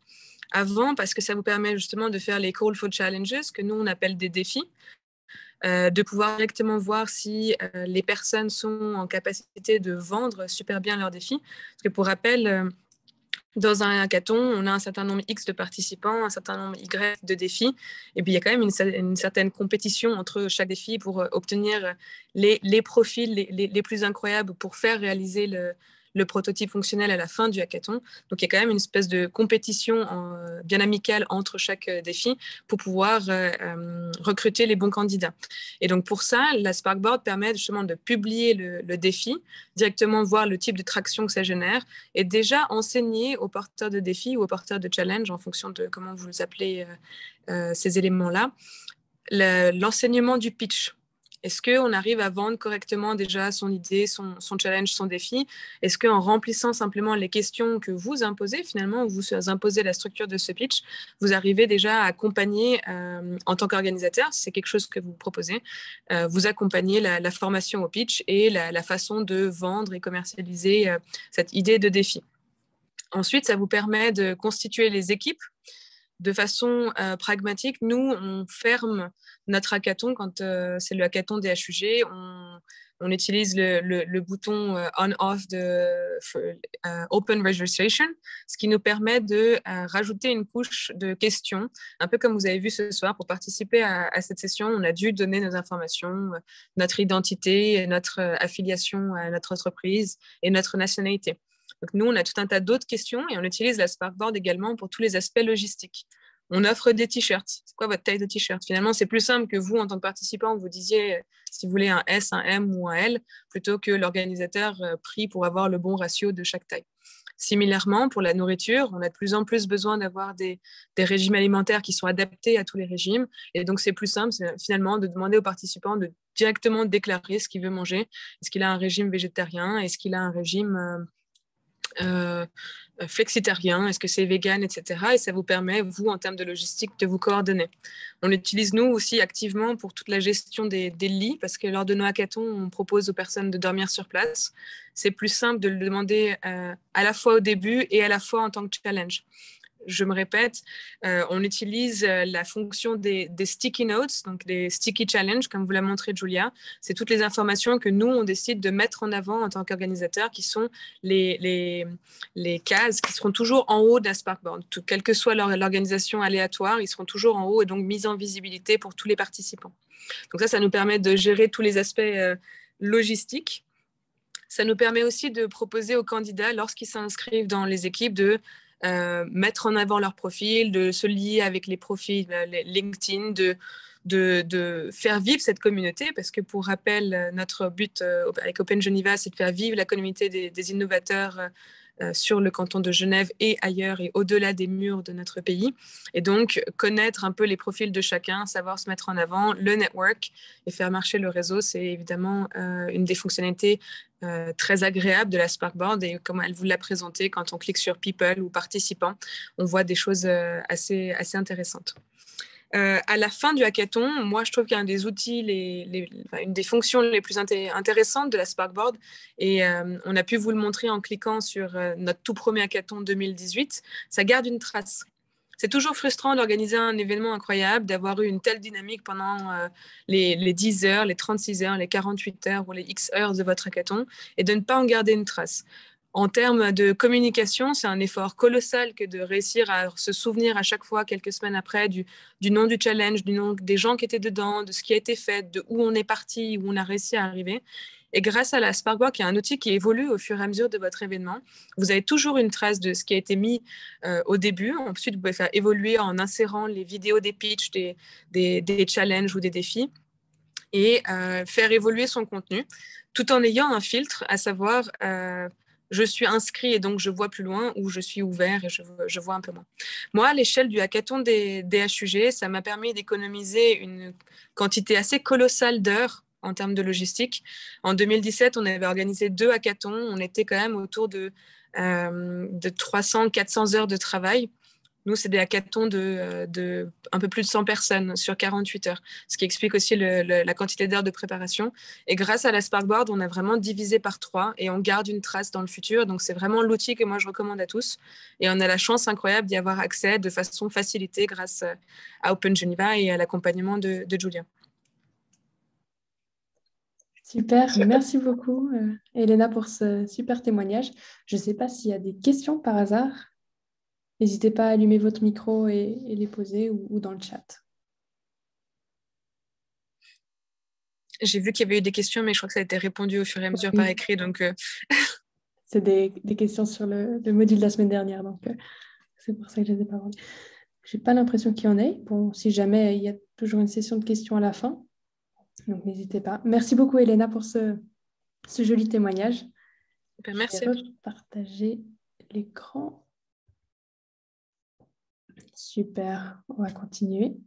Avant, parce que ça vous permet justement de faire les Call for Challenges, que nous, on appelle des défis, de pouvoir directement voir si les personnes sont en capacité de vendre super bien leurs défis. Parce que pour rappel, dans un hackathon, on a un certain nombre X de participants, un certain nombre Y de défis. Et puis, il y a quand même une certaine compétition entre chaque défi pour obtenir les profils les plus incroyables pour faire réaliser le prototype fonctionnel à la fin du hackathon. Donc, il y a quand même une espèce de compétition bien amicale entre chaque défi pour pouvoir recruter les bons candidats. Et donc, pour ça, la Sparkboard permet justement de publier le défi, directement voir le type de traction que ça génère et déjà enseigner aux porteurs de défis ou aux porteurs de challenge, en fonction de comment vous appelez ces éléments-là, l'enseignement du pitch. Est-ce qu'on arrive à vendre correctement déjà son idée, son challenge, son défi? Est-ce qu'en remplissant simplement les questions que vous imposez, finalement, vous imposez la structure de ce pitch, vous arrivez déjà à accompagner, en tant qu'organisateur, si c'est quelque chose que vous proposez, vous accompagnez la formation au pitch et la façon de vendre et commercialiser cette idée de défi. Ensuite, ça vous permet de constituer les équipes de façon pragmatique. Nous, on ferme notre hackathon quand c'est le hackathon des HUG. On utilise le bouton on-off de Open Registration, ce qui nous permet de rajouter une couche de questions, un peu comme vous avez vu ce soir. Pour participer à cette session, on a dû donner nos informations, notre identité, notre affiliation à notre entreprise et notre nationalité. Donc nous, on a tout un tas d'autres questions et on utilise la Sparkboard également pour tous les aspects logistiques. On offre des t-shirts. C'est quoi votre taille de t-shirt? Finalement, c'est plus simple que vous, en tant que participant, vous disiez si vous voulez un S, un M ou un L, plutôt que l'organisateur prie pour avoir le bon ratio de chaque taille. Similairement, pour la nourriture, on a de plus en plus besoin d'avoir des régimes alimentaires qui sont adaptés à tous les régimes. Et donc, c'est plus simple, finalement, de demander aux participants de directement déclarer ce qu'il veut manger. Est-ce qu'il a un régime végétarien? Est-ce qu'il a un régime flexitarien, est-ce que c'est vegan, etc. Et ça vous permet, vous, en termes de logistique, de vous coordonner. On l'utilise, nous, aussi activement pour toute la gestion des lits, parce que lors de nos hackathons, on propose aux personnes de dormir sur place. C'est plus simple de le demander à la fois au début et à la fois en tant que challenge. Je me répète, on utilise la fonction des sticky notes, donc des sticky challenges, comme vous l'a montré Julia. C'est toutes les informations que nous, on décide de mettre en avant en tant qu'organisateur, qui sont les cases qui seront toujours en haut de la Sparkboard. Quelle que soit l'organisation aléatoire, ils seront toujours en haut et donc mis en visibilité pour tous les participants. Donc ça nous permet de gérer tous les aspects logistiques. Ça nous permet aussi de proposer aux candidats, lorsqu'ils s'inscrivent dans les équipes, de mettre en avant leur profil, de se lier avec les profils les LinkedIn, de faire vivre cette communauté, parce que pour rappel, notre but avec Open Geneva, c'est de faire vivre la communauté des innovateurs sur le canton de Genève et ailleurs et au-delà des murs de notre pays. Et donc, connaître un peu les profils de chacun, savoir se mettre en avant, le network et faire marcher le réseau, c'est évidemment une des fonctionnalités très agréable de la Sparkboard. Et comme elle vous l'a présenté, quand on clique sur People ou Participants, on voit des choses assez intéressantes. À la fin du hackathon, moi, je trouve qu'un des outils, une des fonctions les plus intéressantes de la Sparkboard, et on a pu vous le montrer en cliquant sur notre tout premier hackathon 2018, ça garde une trace. C'est toujours frustrant d'organiser un événement incroyable, d'avoir eu une telle dynamique pendant les 10 heures, les 36 heures, les 48 heures ou les X heures de votre hackathon, et de ne pas en garder une trace. En termes de communication, c'est un effort colossal que de réussir à se souvenir à chaque fois, quelques semaines après, du nom du challenge, du nom des gens qui étaient dedans, de ce qui a été fait, de où on est parti, où on a réussi à arriver. Et grâce à la Sparkboard, qui est un outil qui évolue au fur et à mesure de votre événement, vous avez toujours une trace de ce qui a été mis au début. Ensuite, vous pouvez faire évoluer en insérant les vidéos des pitchs, des challenges ou des défis, et faire évoluer son contenu, tout en ayant un filtre, à savoir je suis inscrit et donc je vois plus loin, ou je suis ouvert et je vois un peu moins. Moi, à l'échelle du hackathon des HUG, ça m'a permis d'économiser une quantité assez colossale d'heures en termes de logistique. En 2017, on avait organisé 2 hackathons. On était quand même autour de 300-400 heures de travail. Nous, c'est des hackathons de un peu plus de 100 personnes sur 48 heures, ce qui explique aussi la quantité d'heures de préparation. Et grâce à la Sparkboard, on a vraiment divisé par 3 et on garde une trace dans le futur. Donc, c'est vraiment l'outil que moi, je recommande à tous. Et on a la chance incroyable d'y avoir accès de façon facilitée grâce à Open Geneva et à l'accompagnement de Julia. Super, merci beaucoup, Elena, pour ce super témoignage. Je ne sais pas s'il y a des questions par hasard. N'hésitez pas à allumer votre micro et les poser ou dans le chat. J'ai vu qu'il y avait eu des questions, mais je crois que ça a été répondu au fur et à mesure par écrit. Donc, c'est des questions sur le module de la semaine dernière, donc c'est pour ça que je ne les ai pas rendues. Je n'ai pas l'impression qu'il y en ait. Bon, si jamais, il y a toujours une session de questions à la fin. Donc, n'hésitez pas. Merci beaucoup, Elena, pour ce joli témoignage. Merci. Je vais repartager l'écran. Super, on va continuer.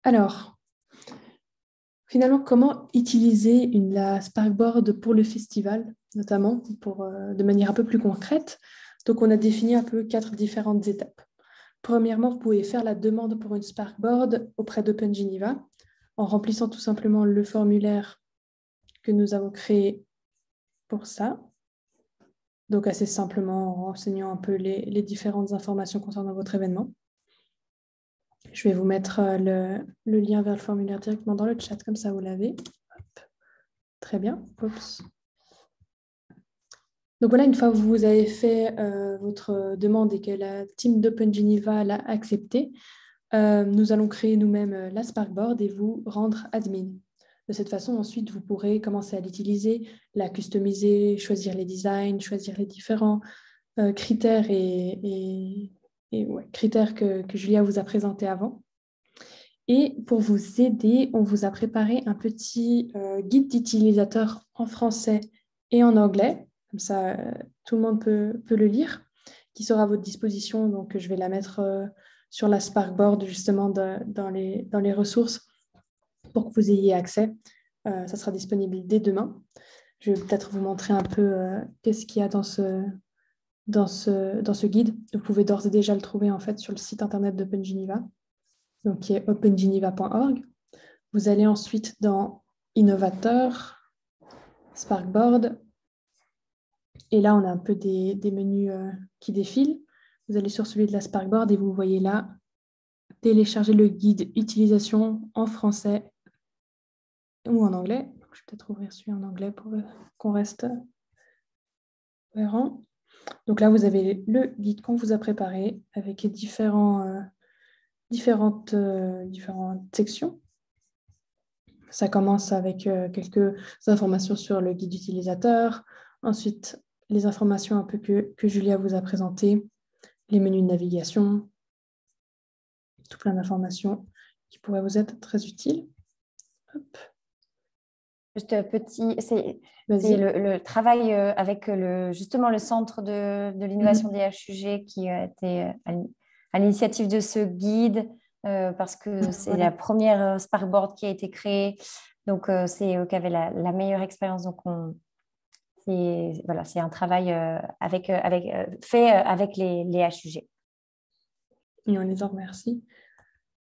Alors, finalement, comment utiliser la Sparkboard pour le festival, notamment de manière un peu plus concrète? Donc, on a défini un peu 4 différentes étapes. Premièrement, vous pouvez faire la demande pour une Sparkboard auprès d'Open Geneva en remplissant tout simplement le formulaire que nous avons créé pour ça. Donc, assez simplement en renseignant un peu les différentes informations concernant votre événement. Je vais vous mettre le lien vers le formulaire directement dans le chat, comme ça vous l'avez. Très bien. Oups. Donc voilà, une fois que vous avez fait votre demande et que la team d'Open Geneva l'a acceptée, nous allons créer nous-mêmes la Sparkboard et vous rendre admin. De cette façon, ensuite, vous pourrez commencer à l'utiliser, la customiser, choisir les designs, choisir les différents critères critères que Julia vous a présentés avant. Et pour vous aider, on vous a préparé un petit guide d'utilisateur en français et en anglais. Comme ça, tout le monde peut le lire, qui sera à votre disposition. Donc, je vais la mettre sur la Sparkboard, justement, dans les ressources pour que vous ayez accès. Ça sera disponible dès demain. Je vais peut-être vous montrer un peu qu'est-ce qu'il y a dans ce guide. Vous pouvez d'ores et déjà le trouver en fait sur le site internet d'Open Geneva, donc qui est opengeneva.org. Vous allez ensuite dans Innovateur, Sparkboard, et là on a un peu des menus qui défilent. Vous allez sur celui de la Sparkboard et vous voyez là télécharger le guide utilisation en français ou en anglais. Je vais peut-être ouvrir celui en anglais pour qu'on reste cohérent. Donc là, vous avez le guide qu'on vous a préparé avec différentes sections. Ça commence avec quelques informations sur le guide utilisateur. Ensuite, les informations un peu que Julia vous a présentées, les menus de navigation, tout plein d'informations qui pourraient vous être très utiles. Hop. Juste petit, c'est le travail avec justement le centre de l'innovation des HUG qui a été à l'initiative de ce guide parce que c'est la première Sparkboard qui a été créée. Donc, c'est eux qui avaient la meilleure expérience. Donc, c'est un travail fait avec les HUG. et on les en remercie.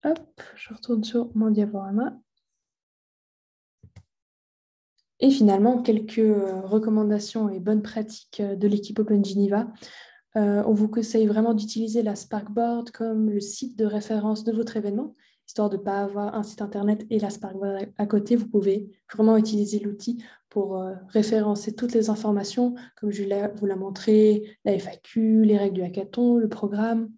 Hop, je retourne sur mon diaporama. Et finalement, quelques recommandations et bonnes pratiques de l'équipe Open Geneva. On vous conseille vraiment d'utiliser la Sparkboard comme le site de référence de votre événement, histoire de ne pas avoir un site internet et la Sparkboard à côté. Vous pouvez vraiment utiliser l'outil pour référencer toutes les informations, comme je vous l'ai montré, la FAQ, les règles du hackathon, le programme.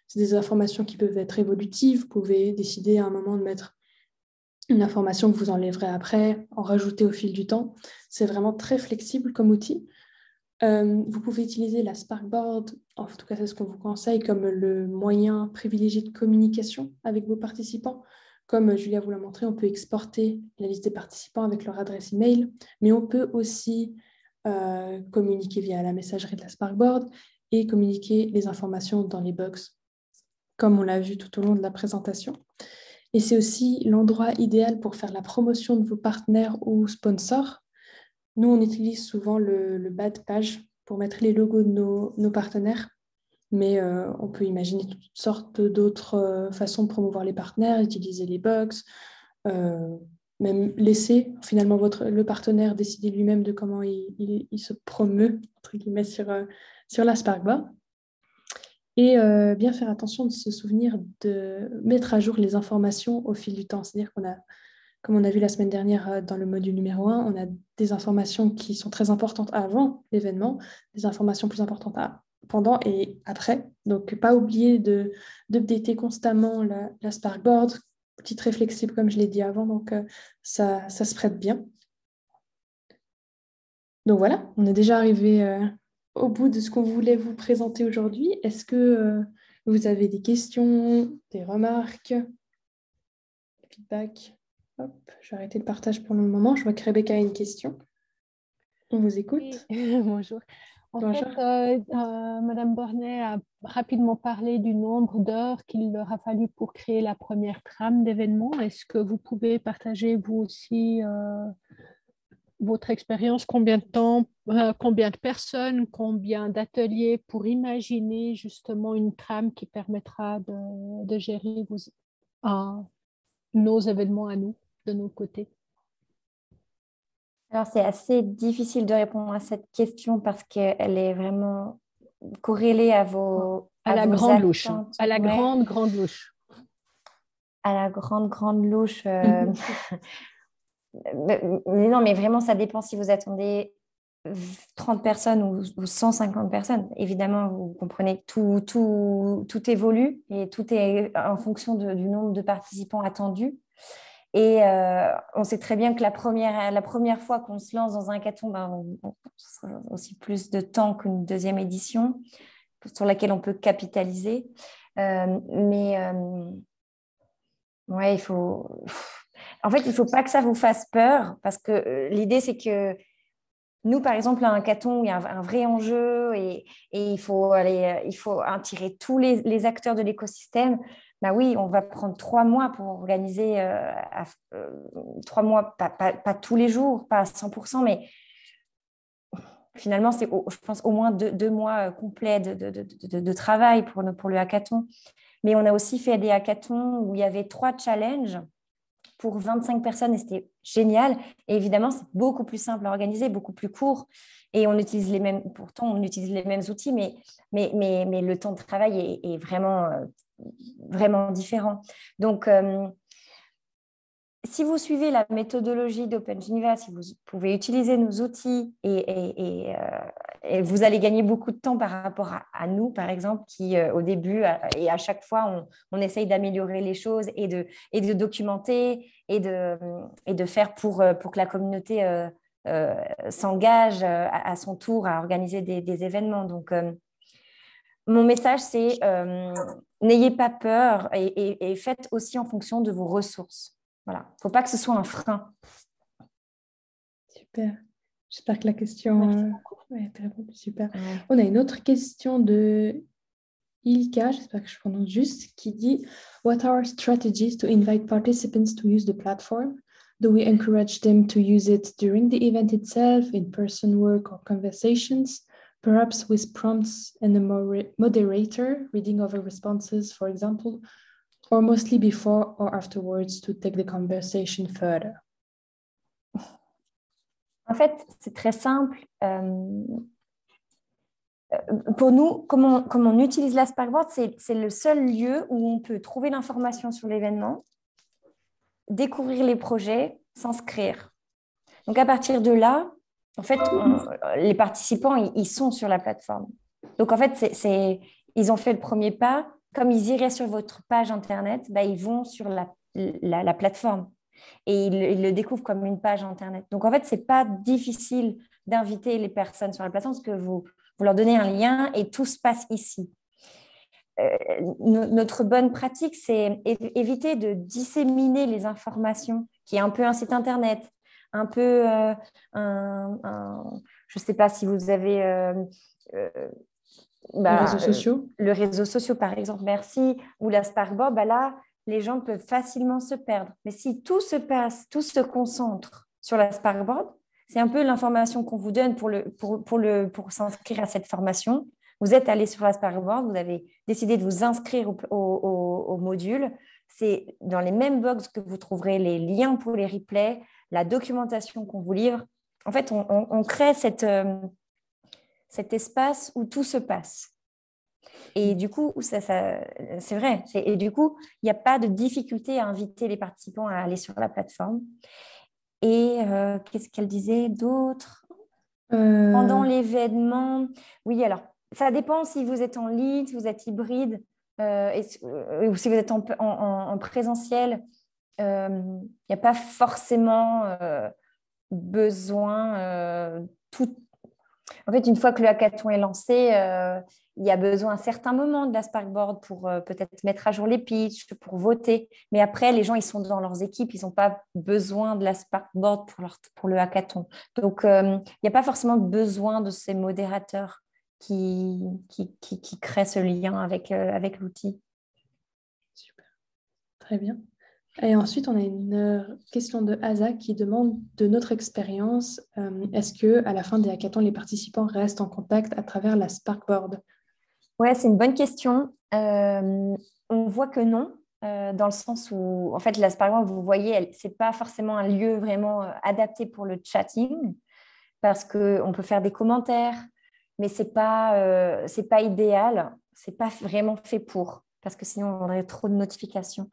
C'est des informations qui peuvent être évolutives. Vous pouvez décider à un moment de mettre une information que vous enlèverez après, en rajouter au fil du temps. C'est vraiment très flexible comme outil. Vous pouvez utiliser la Sparkboard, en tout cas c'est ce qu'on vous conseille, comme le moyen privilégié de communication avec vos participants. Comme Julia vous l'a montré, on peut exporter la liste des participants avec leur adresse email, mais on peut aussi communiquer via la messagerie de la Sparkboard et communiquer les informations dans les box, comme on l'a vu tout au long de la présentation. Et c'est aussi l'endroit idéal pour faire la promotion de vos partenaires ou sponsors. Nous, on utilise souvent le bas de page pour mettre les logos de nos partenaires, mais on peut imaginer toutes sortes d'autres façons de promouvoir les partenaires, utiliser les box, même laisser finalement le partenaire décider lui-même de comment il se promeut, entre guillemets, sur la Sparkboard. Et bien faire attention de se souvenir de mettre à jour les informations au fil du temps. C'est-à-dire qu'on a, comme on a vu la semaine dernière dans le module numéro 1, on a des informations qui sont très importantes avant l'événement, des informations plus importantes pendant et après. Donc, pas oublier d'updater constamment la Sparkboard, outil très flexible comme je l'ai dit avant, donc ça se prête bien. Donc voilà, on est déjà arrivé au bout de ce qu'on voulait vous présenter aujourd'hui. Est-ce que vous avez des questions, des remarques, des feedbacks? Hop, je vais arrêter le partage pour le moment. Je vois que Rebecca a une question. On vous écoute. Oui. Bonjour. Bonjour. Madame Bornet a rapidement parlé du nombre d'heures qu'il leur a fallu pour créer la première trame d'événement. Est-ce que vous pouvez partager vous aussi votre expérience, combien de temps, combien de personnes, combien d'ateliers pour imaginer justement une trame qui permettra de gérer nos événements à nous, de nos côtés? Alors, c'est assez difficile de répondre à cette question parce qu'elle est vraiment corrélée à la vos grande louche. attentes. À la Ouais. grande louche. À la grande louche. Mais non, mais vraiment, ça dépend si vous attendez 30 personnes ou 150 personnes. Évidemment, vous comprenez que tout évolue et tout est en fonction du nombre de participants attendus. Et on sait très bien que la première fois qu'on se lance dans un hackathon, ce sera aussi plus de temps qu'une deuxième édition sur laquelle on peut capitaliser. Ouais, en fait, il ne faut pas que ça vous fasse peur parce que l'idée, c'est que nous, par exemple, à un hackathon où il y a un vrai enjeu et il faut attirer tous les acteurs de l'écosystème. Bah oui, on va prendre 3 mois pour organiser 3 mois, pas tous les jours, pas à 100%, mais finalement, c'est, je pense, au moins 2 mois complets de travail pour le hackathon. Mais on a aussi fait des hackathons où il y avait 3 challenges pour 25 personnes et c'était génial. Et évidemment, c'est beaucoup plus simple à organiser, beaucoup plus court. Et on utilise les mêmes outils, mais le temps de travail est vraiment, vraiment différent. Donc, si vous suivez la méthodologie d'Open Geneva, si vous pouvez utiliser nos outils et vous allez gagner beaucoup de temps par rapport à nous, par exemple, qui au début et à chaque fois, on essaye d'améliorer les choses et de documenter et de faire pour que la communauté s'engage à son tour à organiser des événements. Donc, mon message, c'est n'ayez pas peur et faites aussi en fonction de vos ressources. Voilà, il ne faut pas que ce soit un frein. Super. J'espère que la question a été répondue. Super. Ouais. On a une autre question de Ilka, j'espère que je prononce juste, qui dit « What are strategies to invite participants to use the platform? Do we encourage them to use it during the event itself, in-person work or conversations? perhaps with prompts and a moderator reading over responses, for example, or mostly before or afterwards to take the conversation further? En fait, c'est très simple. Pour nous, comme on utilise la Sparkboard, c'est le seul lieu où on peut trouver l'information sur l'événement, découvrir les projets, s'inscrire. Donc, à partir de là, en fait, les participants, ils sont sur la plateforme. Donc, en fait, ils ont fait le premier pas. Comme ils iraient sur votre page Internet, ils vont sur la plateforme et ils le découvrent comme une page Internet. Donc, en fait, ce n'est pas difficile d'inviter les personnes sur la plateforme parce que vous leur donnez un lien et tout se passe ici. Notre bonne pratique, c'est éviter de disséminer les informations, qui est un peu un site Internet, un peu je ne sais pas si vous avez... les réseaux sociaux. Le réseau social, par exemple, merci, ou la Sparkboard, là, les gens peuvent facilement se perdre. Mais si tout se passe, tout se concentre sur la Sparkboard, c'est un peu l'information qu'on vous donne pour s'inscrire à cette formation. Vous êtes allé sur la Sparkboard, vous avez décidé de vous inscrire au module. C'est dans les mêmes box que vous trouverez les liens pour les replays, la documentation qu'on vous livre. En fait, on crée cet espace où tout se passe. Et du coup, c'est vrai. Et du coup, il n'y a pas de difficulté à inviter les participants à aller sur la plateforme. Et qu'est-ce qu'elle disait d'autre pendant l'événement? Oui, alors, ça dépend si vous êtes en ligne, si vous êtes hybride, ou si vous êtes en présentiel. Il n'y a pas forcément besoin En fait, une fois que le hackathon est lancé, il y a besoin à certains moments de la Sparkboard pour peut-être mettre à jour les pitchs, pour voter. Mais après, les gens, ils sont dans leurs équipes, ils n'ont pas besoin de la Sparkboard pour le hackathon. Donc, il n'y a pas forcément besoin de ces modérateurs qui créent ce lien avec l'outil. Super, très bien. Et ensuite, on a une question de Asa qui demande de notre expérience, est-ce qu'à la fin des hackathons, les participants restent en contact à travers la Sparkboard? Ouais, c'est une bonne question. On voit que non, dans le sens où, en fait, la Sparkboard, vous voyez, ce n'est pas forcément un lieu vraiment adapté pour le chatting, parce qu'on peut faire des commentaires, mais ce n'est pas idéal, ce n'est pas vraiment fait pour, parce que sinon, on aurait trop de notifications.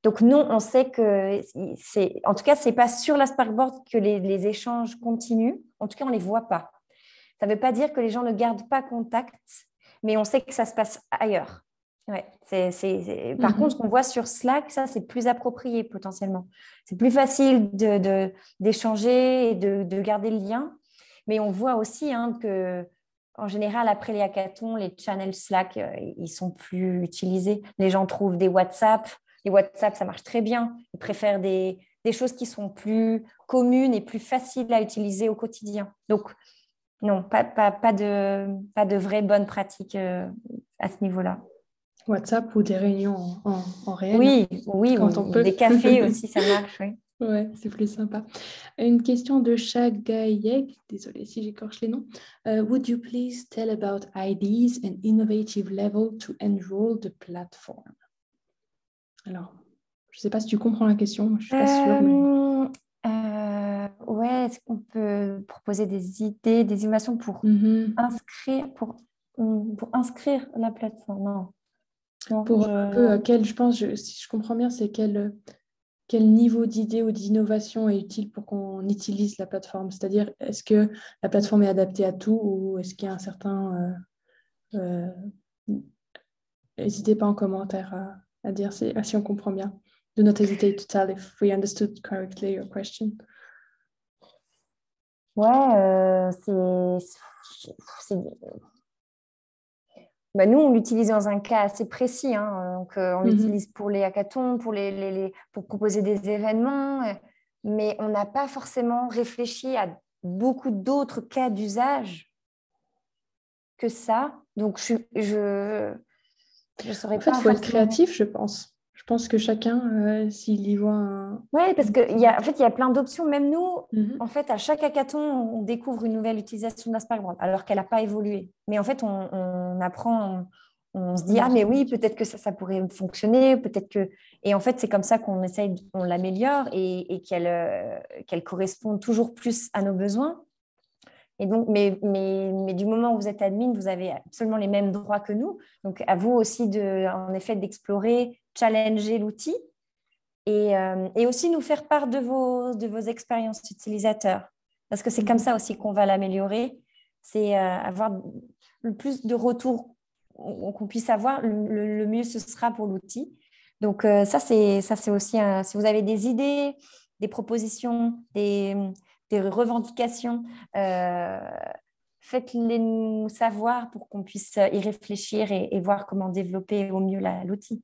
Donc, nous, on sait que, en tout cas, ce n'est pas sur la Sparkboard que les échanges continuent. En tout cas, on ne les voit pas. Ça ne veut pas dire que les gens ne gardent pas contact, mais on sait que ça se passe ailleurs. Ouais, Par contre, ce qu'on voit sur Slack, ça, c'est plus approprié potentiellement. C'est plus facile d'échanger et de garder le lien. Mais on voit aussi que, en général, après les hackathons, les channels Slack, ils sont plus utilisés. Les gens trouvent des WhatsApp. Les WhatsApp, ça marche très bien. Ils préfèrent des choses qui sont plus communes et plus faciles à utiliser au quotidien. Donc, non, pas de vraie bonne pratique à ce niveau-là. WhatsApp ou des réunions en réel. Oui, quand on peut. Des cafés aussi, ça marche, oui. Ouais, c'est plus sympa. Une question de Shagayeg, désolée si j'écorche les noms. Would you please tell about ideas and innovative level to enroll the platform? Alors, je ne sais pas si tu comprends la question, je ne suis pas sûre. Ouais, est-ce qu'on peut proposer des idées, des innovations pour inscrire la plateforme? Non. Pour un peu, je pense, si je comprends bien, c'est quel niveau d'idée ou d'innovation est utile pour qu'on utilise la plateforme? C'est-à-dire, est-ce que la plateforme est adaptée à tout ou est-ce qu'il y a un certain... N'hésitez pas en commentaire à dire si on comprend bien. Do not hesitate to tell if we understood correctly your question. Ouais, nous, on l'utilise dans un cas assez précis. Donc, on l'utilise pour les hackathons, pour proposer des événements, mais on n'a pas forcément réfléchi à beaucoup d'autres cas d'usage que ça. Donc, je saurais pas. En fait, il faut être créatif, je pense. Je pense que chacun, s'il y voit un... Oui, parce qu'il y a, en fait, il y a plein d'options. Même nous, Mhm. en fait, à chaque hackathon, on découvre une nouvelle utilisation de la Sparkboard, alors qu'elle n'a pas évolué. Mais en fait, on apprend, on se dit, ah, mais oui, peut-être que ça pourrait fonctionner, peut-être que... Et en fait, c'est comme ça qu'on essaye, on l'améliore et qu'elle corresponde toujours plus à nos besoins. Et donc, mais du moment où vous êtes admin, vous avez absolument les mêmes droits que nous. Donc, à vous aussi, en effet, d'explorer, challenger l'outil et aussi nous faire part de vos expériences utilisateurs. Parce que c'est comme ça aussi qu'on va l'améliorer. C'est avoir le plus de retours qu'on puisse avoir, le mieux ce sera pour l'outil. Donc, ça, c'est aussi si vous avez des idées, des propositions, des revendications, faites-les nous savoir pour qu'on puisse y réfléchir et voir comment développer au mieux l'outil.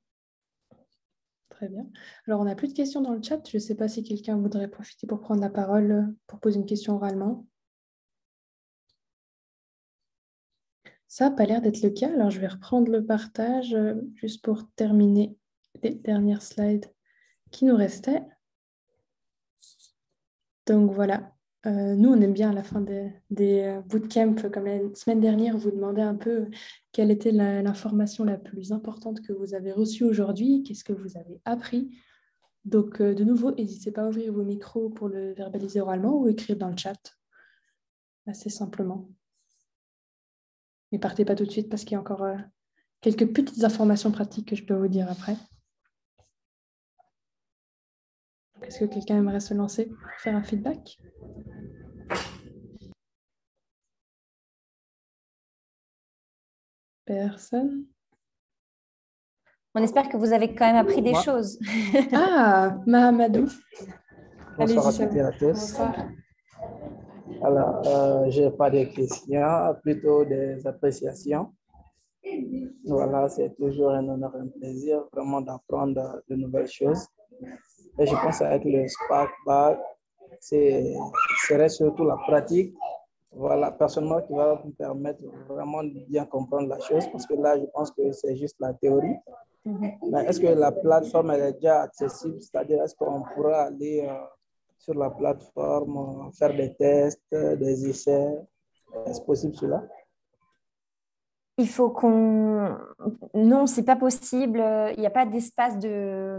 Très bien. Alors, on n'a plus de questions dans le chat. Je ne sais pas si quelqu'un voudrait profiter pour prendre la parole pour poser une question oralement. Ça n'a pas l'air d'être le cas. Alors, je vais reprendre le partage juste pour terminer les dernières slides qui nous restaient. Donc, voilà. Nous, on aime bien à la fin des bootcamps, comme la semaine dernière, vous demander un peu quelle était l'information la plus importante que vous avez reçue aujourd'hui, qu'est-ce que vous avez appris. Donc, de nouveau, n'hésitez pas à ouvrir vos micros pour le verbaliser oralement ou écrire dans le chat, assez simplement. Mais partez pas tout de suite parce qu'il y a encore quelques petites informations pratiques que je peux vous dire après. Est-ce que quelqu'un aimerait se lancer pour faire un feedback ? Personne ? On espère que vous avez quand même appris des choses. Ah, Mahamadou. Bonsoir à Allez-y, toutes et à tous. bonsoir. Alors, je n'ai pas de questions, plutôt des appréciations. Voilà, c'est toujours un honneur et un plaisir vraiment d'apprendre de nouvelles choses. Et je pense avec le Sparkboard, serait surtout la pratique, voilà, personnellement, qui va me permettre vraiment de bien comprendre la chose, parce que là, je pense que c'est juste la théorie. Mais est-ce que la plateforme elle est déjà accessible? C'est-à-dire, est-ce qu'on pourra aller sur la plateforme, faire des tests, des essais? Est-ce possible cela? Il faut qu'on... Non, c'est pas possible. Il n'y a pas d'espace de...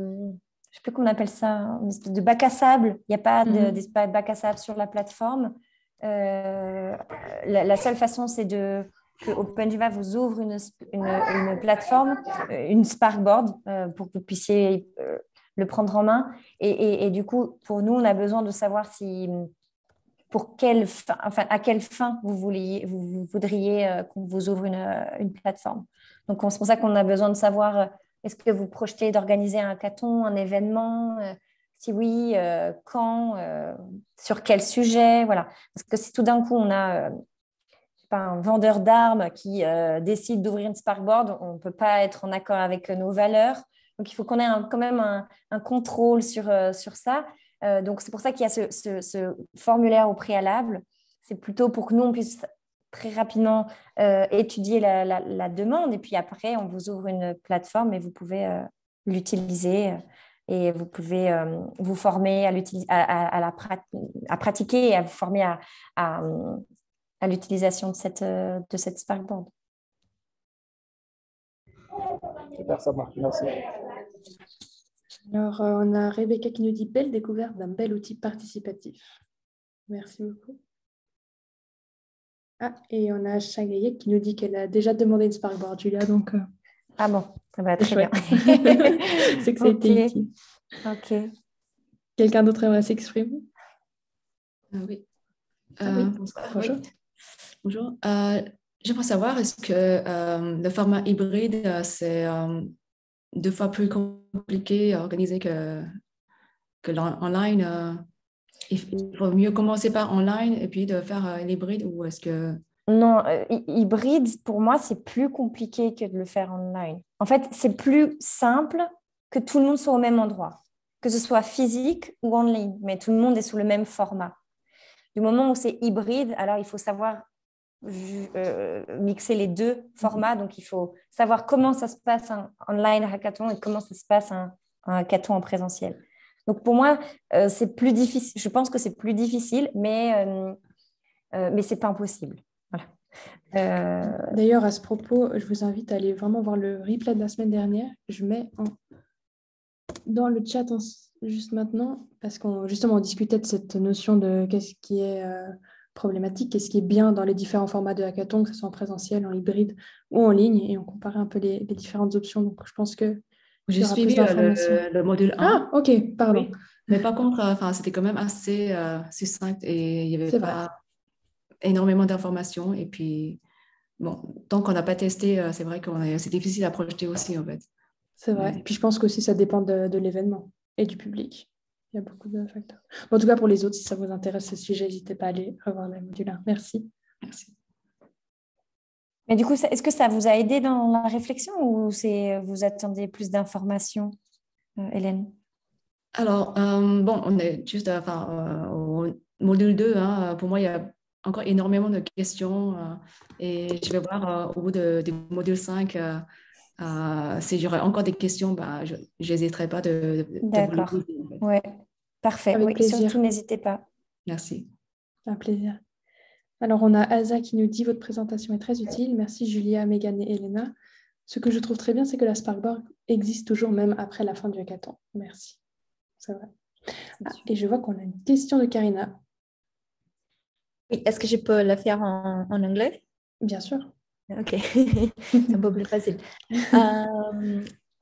Je sais plus comment on appelle ça, de bac à sable. Il n'y a pas d'espace de bac à sable sur la plateforme. La seule façon, c'est que OpenJava vous ouvre une plateforme, une Sparkboard, pour que vous puissiez le prendre en main. Et du coup, pour nous, on a besoin de savoir pour quelle fin, enfin, à quelle fin vous voudriez qu'on vous ouvre une plateforme. Donc, c'est pour ça qu'on a besoin de savoir, est-ce que vous projetez d'organiser un hackathon, un événement? Si oui, quand, sur quel sujet? Voilà. Parce que si tout d'un coup, on a un vendeur d'armes qui décide d'ouvrir une Sparkboard, on ne peut pas être en accord avec nos valeurs. Donc, il faut qu'on ait quand même un contrôle sur ça. Donc, c'est pour ça qu'il y a ce formulaire au préalable. C'est plutôt pour que nous, on puisse très rapidement étudier la demande. Et puis après, on vous ouvre une plateforme et vous pouvez l'utiliser. Et vous pouvez vous former à pratiquer et à vous former à l'utilisation de cette Sparkboard. Super, ça marche. Merci. Alors, on a Rebecca qui nous dit « Belle découverte d'un bel outil participatif ». Merci beaucoup. Ah, et on a Chagayek qui nous dit qu'elle a déjà demandé une Sparkboard, Julia, donc... Ah bon, ça va très bien. C'est que ça a été utile. Ok. Quelqu'un d'autre aimerait s'exprimer? Oui. Oui. Bonsoir. Bonjour. Oui. Bonjour. J'aimerais savoir, est-ce que le format hybride, c'est 2 fois plus compliqué à organiser que l'online? Il faut mieux commencer par online et puis de faire l'hybride, ou est-ce que... Non, hybride, pour moi, c'est plus compliqué que de le faire online. En fait, c'est plus simple que tout le monde soit au même endroit, que ce soit physique ou en ligne, mais tout le monde est sous le même format. Du moment où c'est hybride, alors il faut savoir mixer les deux formats. Donc, il faut savoir comment ça se passe un online hackathon et comment ça se passe un un hackathon en présentiel. Donc pour moi, c'est plus difficile. Je pense que c'est plus difficile, mais ce n'est pas impossible. Voilà. D'ailleurs, à ce propos, je vous invite à aller vraiment voir le replay de la semaine dernière. Je mets dans le chat juste maintenant, parce qu'on justement on discutait de cette notion de qu'est-ce qui est problématique, qu'est-ce qui est bien dans les différents formats de hackathon, que ce soit en présentiel, en hybride ou en ligne, et on comparait un peu les différentes options. Donc je pense que J'ai suivi le module 1. Ah, ok, pardon. Oui. Mais par contre, c'était quand même assez succinct et il n'y avait pas énormément d'informations. Et puis, bon, tant qu'on n'a pas testé, c'est vrai que c'est difficile à projeter aussi, en fait. C'est vrai. Et puis je pense qu'aussi ça dépend de l'événement et du public. Il y a beaucoup de facteurs. Bon, en tout cas, pour les autres, si ça vous intéresse ce sujet, n'hésitez pas à aller revoir le module 1. Merci. Merci. Mais du coup, est-ce que ça vous a aidé dans la réflexion ou vous attendez plus d'informations, Hélène? Alors, bon, on est juste au module 2. Hein, pour moi, il y a encore énormément de questions et je vais voir au bout du module 5 si j'aurai encore des questions, je n'hésiterai pas de vous D'accord. les poser, en fait. Ouais, parfait. Avec plaisir. Surtout, n'hésitez pas. Merci. Un plaisir. Alors, on a Asa qui nous dit « Votre présentation est très utile. Merci Julia, Megan et Elena. Ce que je trouve très bien, c'est que la Sparkboard existe toujours même après la fin du hackathon. Merci. » C'est vrai. Et je vois qu'on a une question de Karina. Oui, est-ce que je peux la faire en anglais? Bien sûr. Ok, c'est un peu plus facile.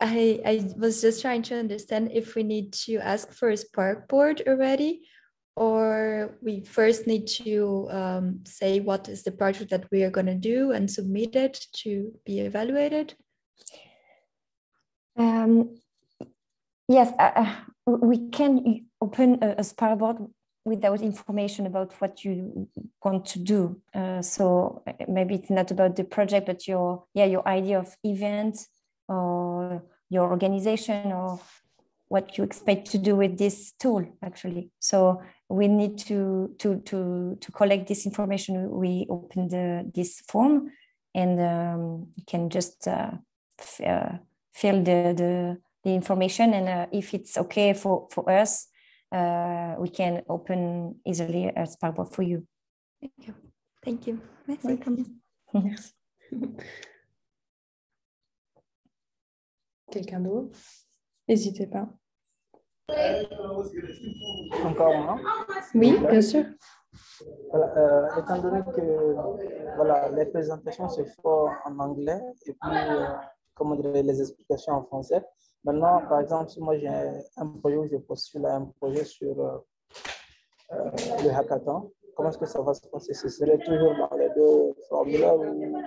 I was just trying to understand if we need to ask for a Sparkboard already, or we first need to say what is the project that we are going to do and submit it to be evaluated. Yes, we can open a Sparkboard without information about what you want to do. So maybe it's not about the project, but your idea of event or your organization or what you expect to do with this tool, actually. So we need to collect this information. We open this form, and you can just fill the information, and if it's okay for us, we can open easily a Sparkboard for you. Thank you. Merci. Merci. Quelqu'un d'autre? N'hésitez pas. Encore moi? Oui, bien sûr. Voilà, étant donné que voilà, les présentations se font en anglais et puis comment dire, les explications en français. Maintenant, par exemple, si moi j'ai un projet où je postule à un projet sur le hackathon, comment est-ce que ça va se passer? Ce serait toujours dans les deux formulaires ou...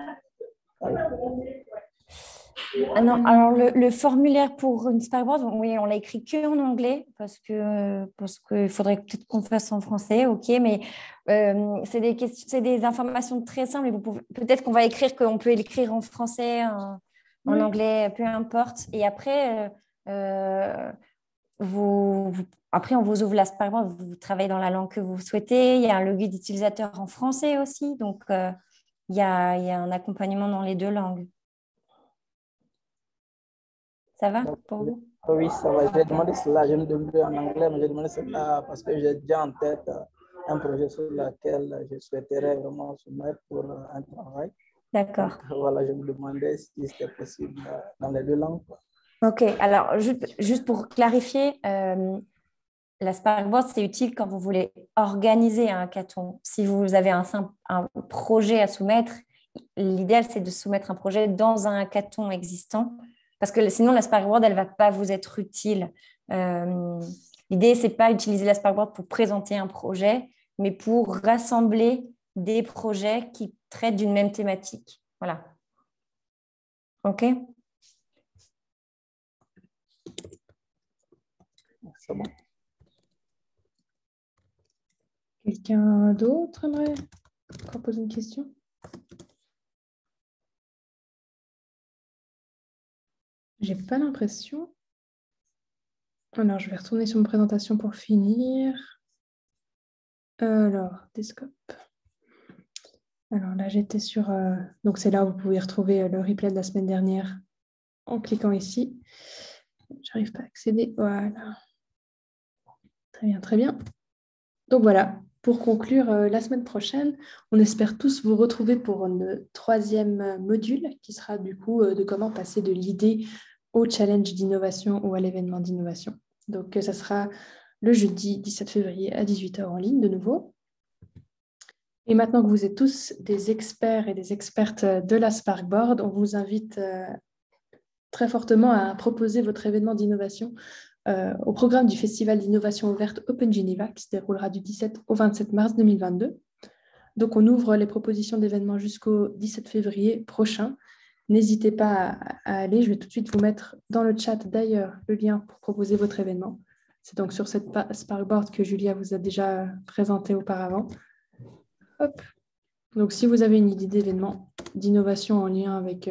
Non, alors le formulaire pour une Sparkboard, oui, on l'a écrit que en anglais parce qu'il faudrait peut-être qu'on le fasse en français, ok, mais c'est des informations très simples et peut-être qu'on va écrire qu'on peut l'écrire en français, en anglais, peu importe. Et après, après, on vous ouvre la Sparkboard, vous travaillez dans la langue que vous souhaitez. Il y a un logo d'utilisateur en français aussi, donc il y a un accompagnement dans les deux langues. Ça va pour vous? Oui, ça va. J'ai demandé cela, je me demandais en anglais, mais j'ai demandé cela parce que j'ai déjà en tête un projet sur lequel je souhaiterais vraiment soumettre pour un travail. D'accord. Donc, voilà, je me demandais si c'était possible dans les deux langues. Ok, alors juste pour clarifier, la Sparkboard, c'est utile quand vous voulez organiser un hackathon. Si vous avez un projet à soumettre, l'idéal, c'est de soumettre un projet dans un hackathon existant. Parce que sinon, la Sparkboard, elle ne va pas vous être utile. L'idée, ce n'est pas utiliser la Sparkboard pour présenter un projet, mais pour rassembler des projets qui traitent d'une même thématique. Voilà. OK? C'est bon. Quelqu'un d'autre aimerait encore poser une question? J'ai pas l'impression. Alors, je vais retourner sur ma présentation pour finir. Alors, Descope. Alors là, j'étais sur... donc, c'est là où vous pouvez retrouver le replay de la semaine dernière en cliquant ici. j'arrive pas à accéder. Voilà. Très bien, très bien. Donc voilà, pour conclure, la semaine prochaine, on espère tous vous retrouver pour un troisième module qui sera du coup de comment passer de l'idée au challenge d'innovation ou à l'événement d'innovation. Donc ça sera le jeudi 17 février à 18h en ligne de nouveau. Et maintenant que vous êtes tous des experts et des expertes de la Sparkboard, on vous invite très fortement à proposer votre événement d'innovation au programme du Festival d'innovation ouverte Open Geneva qui se déroulera du 17 au 27 mars 2022. Donc, on ouvre les propositions d'événements jusqu'au 17 février prochain. N'hésitez pas à aller. Je vais tout de suite vous mettre dans le chat d'ailleurs le lien pour proposer votre événement. C'est donc sur cette Sparkboard que Julia vous a déjà présenté auparavant. Hop. Donc, si vous avez une idée d'événement d'innovation en lien avec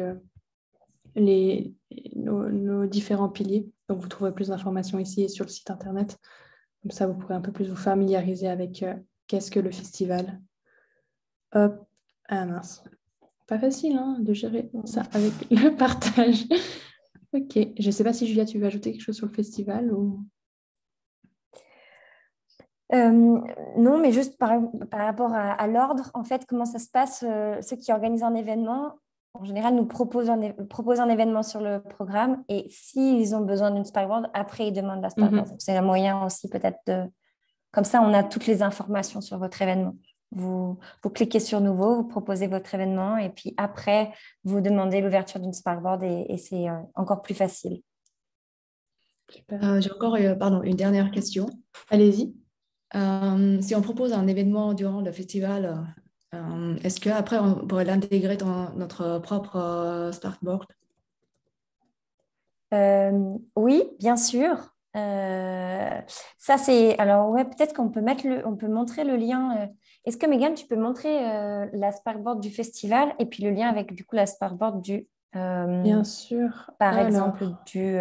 nos différents piliers. Donc, vous trouverez plus d'informations ici et sur le site internet. Comme ça, vous pourrez un peu plus vous familiariser avec qu'est-ce que le festival. Hop, ah mince. Pas facile de gérer ça avec le partage. Ok, je ne sais pas si Julia, tu veux ajouter quelque chose sur le festival ou... Non, mais juste par rapport à l'ordre, en fait, comment ça se passe, ceux qui organisent un événement, en général, nous proposent un événement sur le programme et s'ils ont besoin d'une Sparkboard, après, ils demandent la Sparkboard. Donc, c'est un moyen aussi peut-être de... Comme ça, on a toutes les informations sur votre événement. Vous cliquez sur Nouveau, vous proposez votre événement et puis après, vous demandez l'ouverture d'une Sparkboard et c'est encore plus facile. J'ai encore une dernière question. Allez-y. Si on propose un événement durant le festival, est-ce qu'après on pourrait l'intégrer dans notre propre Sparkboard? Oui, bien sûr. Ça, c'est... Alors, ouais, peut-être qu'on peut on peut montrer le lien. Est-ce que, Megan, tu peux montrer la Sparkboard du festival et puis le lien avec, du coup, la Sparkboard du... bien sûr. Par exemple, du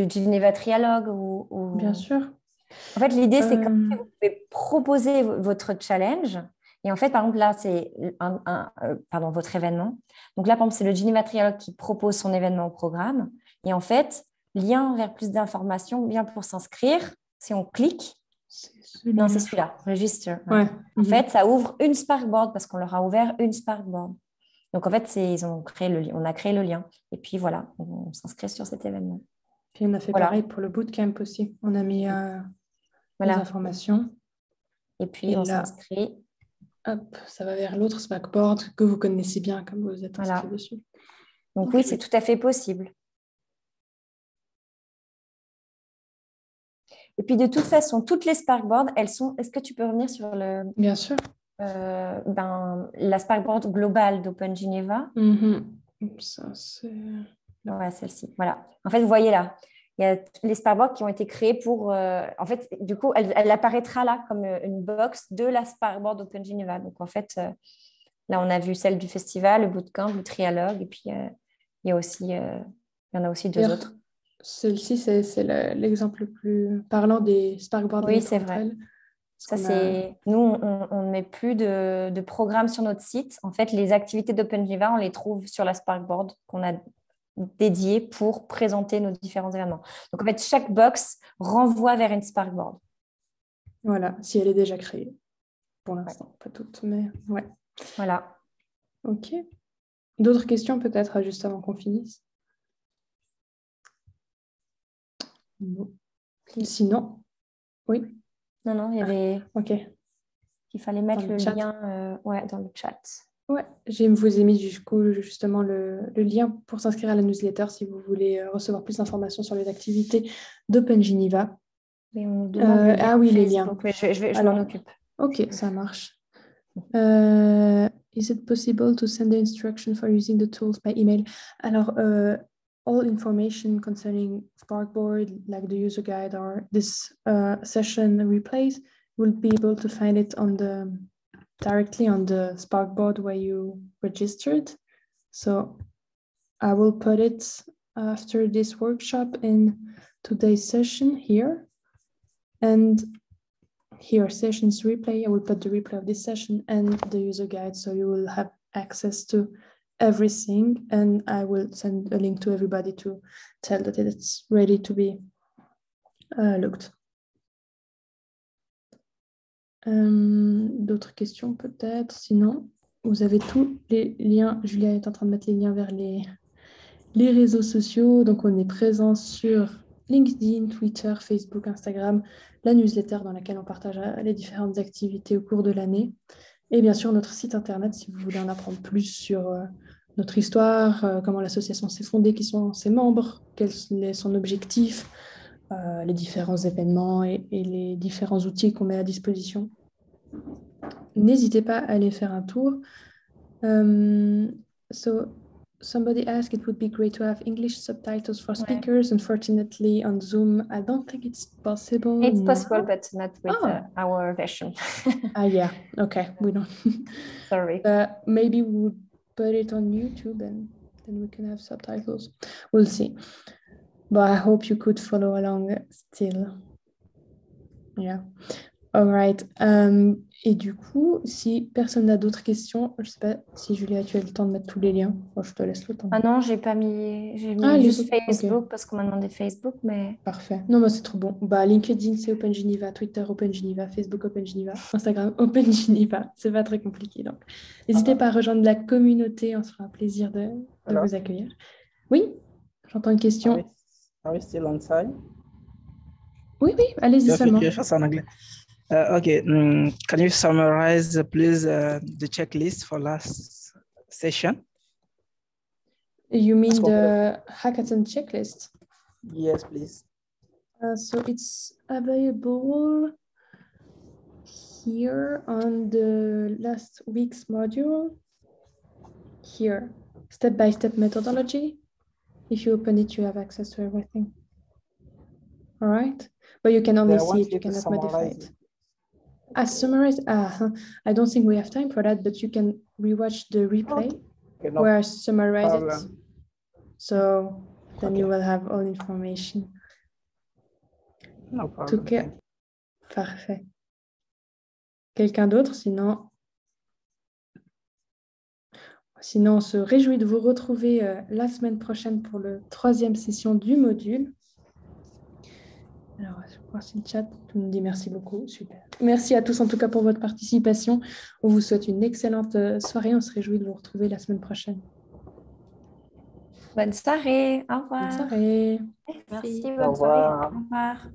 Geneva Trialogue ou... Bien sûr. En fait, l'idée, c'est que vous pouvez proposer votre challenge. Et en fait, par exemple, là, c'est votre événement. Donc là, par exemple, c'est le Geneva Trialogue qui propose son événement au programme. Et en fait, lien vers plus d'informations, bien pour s'inscrire. Si on clique, non, c'est celui-là, Register. Ouais. En fait, ça ouvre une Sparkboard parce qu'on leur a ouvert une Sparkboard. Donc, en fait, on a créé le lien. Et puis, voilà, on s'inscrit sur cet événement. Puis, on a fait pareil pour le bootcamp aussi. On a mis les informations. Et puis, on s'inscrit. Hop, ça va vers l'autre Sparkboard que vous connaissez bien comme vous êtes inscrit dessus. Donc, oui, c'est tout à fait possible. Et puis, de toute façon, toutes les Sparkboards, elles sont... Est-ce que tu peux revenir sur le... Bien sûr. La Sparkboard globale d'Open Geneva. Ça, c'est... Ouais, celle-ci. Voilà. En fait, vous voyez là, il y a les Sparkboards qui ont été créés pour... en fait, du coup, elle apparaîtra là comme une box de la Sparkboard Open Geneva. Donc, en fait, là, on a vu celle du festival, le bootcamp, le trialogue. Et puis, il y a aussi, il y en a aussi deux autres. Celle-ci, c'est l'exemple le plus parlant des Sparkboards. Oui, c'est vrai. Ça, c'est... Nous, on ne met plus de programme sur notre site. En fait, les activités d'Open Geneva, on les trouve sur la Sparkboard qu'on a dédiée pour présenter nos différents événements. Donc, en fait, chaque box renvoie vers une Sparkboard. Voilà, si elle est déjà créée. Pour l'instant, pas toutes, mais ouais. Voilà. OK. D'autres questions peut-être, juste avant qu'on finisse? Non. Sinon, oui. Non, il y avait... OK. Il fallait mettre le lien dans le chat. Ouais, je vous ai mis justement le lien pour s'inscrire à la newsletter si vous voulez recevoir plus d'informations sur les activités d'Open Geneva. Mais on nous demande les liens. Je m'en occupe. OK, ça marche. Is it possible to send the instruction for using the tools by email? Alors, all information concerning Sparkboard, like the user guide or this session replays, you'll be able to find it directly on the Sparkboard where you registered. So I will put it after this workshop in today's session here. And here, sessions replay, I will put the replay of this session and the user guide, so you will have access to everything, and I will send a link to everybody to tell that it's ready to be looked. D'autres questions peut-être? Sinon, vous avez tous les liens. Julia est en train de mettre les liens vers les réseaux sociaux. Donc, on est présent sur LinkedIn, Twitter, Facebook, Instagram, la newsletter dans laquelle on partage les différentes activités au cours de l'année. Et bien sûr, notre site internet si vous voulez en apprendre plus sur notre histoire, comment l'association s'est fondée, qui sont ses membres, quel est son objectif, les différents événements et les différents outils qu'on met à disposition. N'hésitez pas à aller faire un tour. So somebody asked, it would be great to have English subtitles for speakers. Unfortunately, on Zoom, I don't think it's possible. It's possible, but not with our version. Yeah, okay, we don't. Sorry. Maybe we would put it on YouTube and then we can have subtitles. We'll see. But I hope you could follow along still. Yeah. All right. Et du coup, si personne n'a d'autres questions, je ne sais pas si Julia, tu as le temps de mettre tous les liens. Moi, je te laisse le temps. Ah non, j'ai mis juste Facebook parce qu'on m'a demandé Facebook, mais... Parfait. Non, mais c'est trop bon. Bah, LinkedIn, c'est Open Geneva, Twitter, Open Geneva, Facebook, Open Geneva, Instagram, Open Geneva. C'est pas très compliqué. Donc, n'hésitez pas à rejoindre la communauté. On se fera un plaisir de vous accueillir. Oui, j'entends une question. Are we still on side? Oui, allez-y seulement. En anglais. Okay, can you summarize, please, the checklist for last session? You mean the hackathon checklist? Yes, please. So it's available here on the last week's module. Here, step-by-step methodology. If you open it, you have access to everything. All right, but you can only see it, you cannot modify it. Summarize? I don't think we have time for that, but you can rewatch the replay where I summarize it. So then you will have all information. No problem. Okay. Parfait. Quelqu'un d'autre? Sinon, on se réjouit de vous retrouver la semaine prochaine pour la 3e session du module. Alors, je vais voir si le chat nous dit merci beaucoup. Super. Merci à tous en tout cas pour votre participation. On vous souhaite une excellente soirée. On se réjouit de vous retrouver la semaine prochaine. Bonne soirée. Au revoir. Bonne soirée. Merci. Au revoir. Au revoir.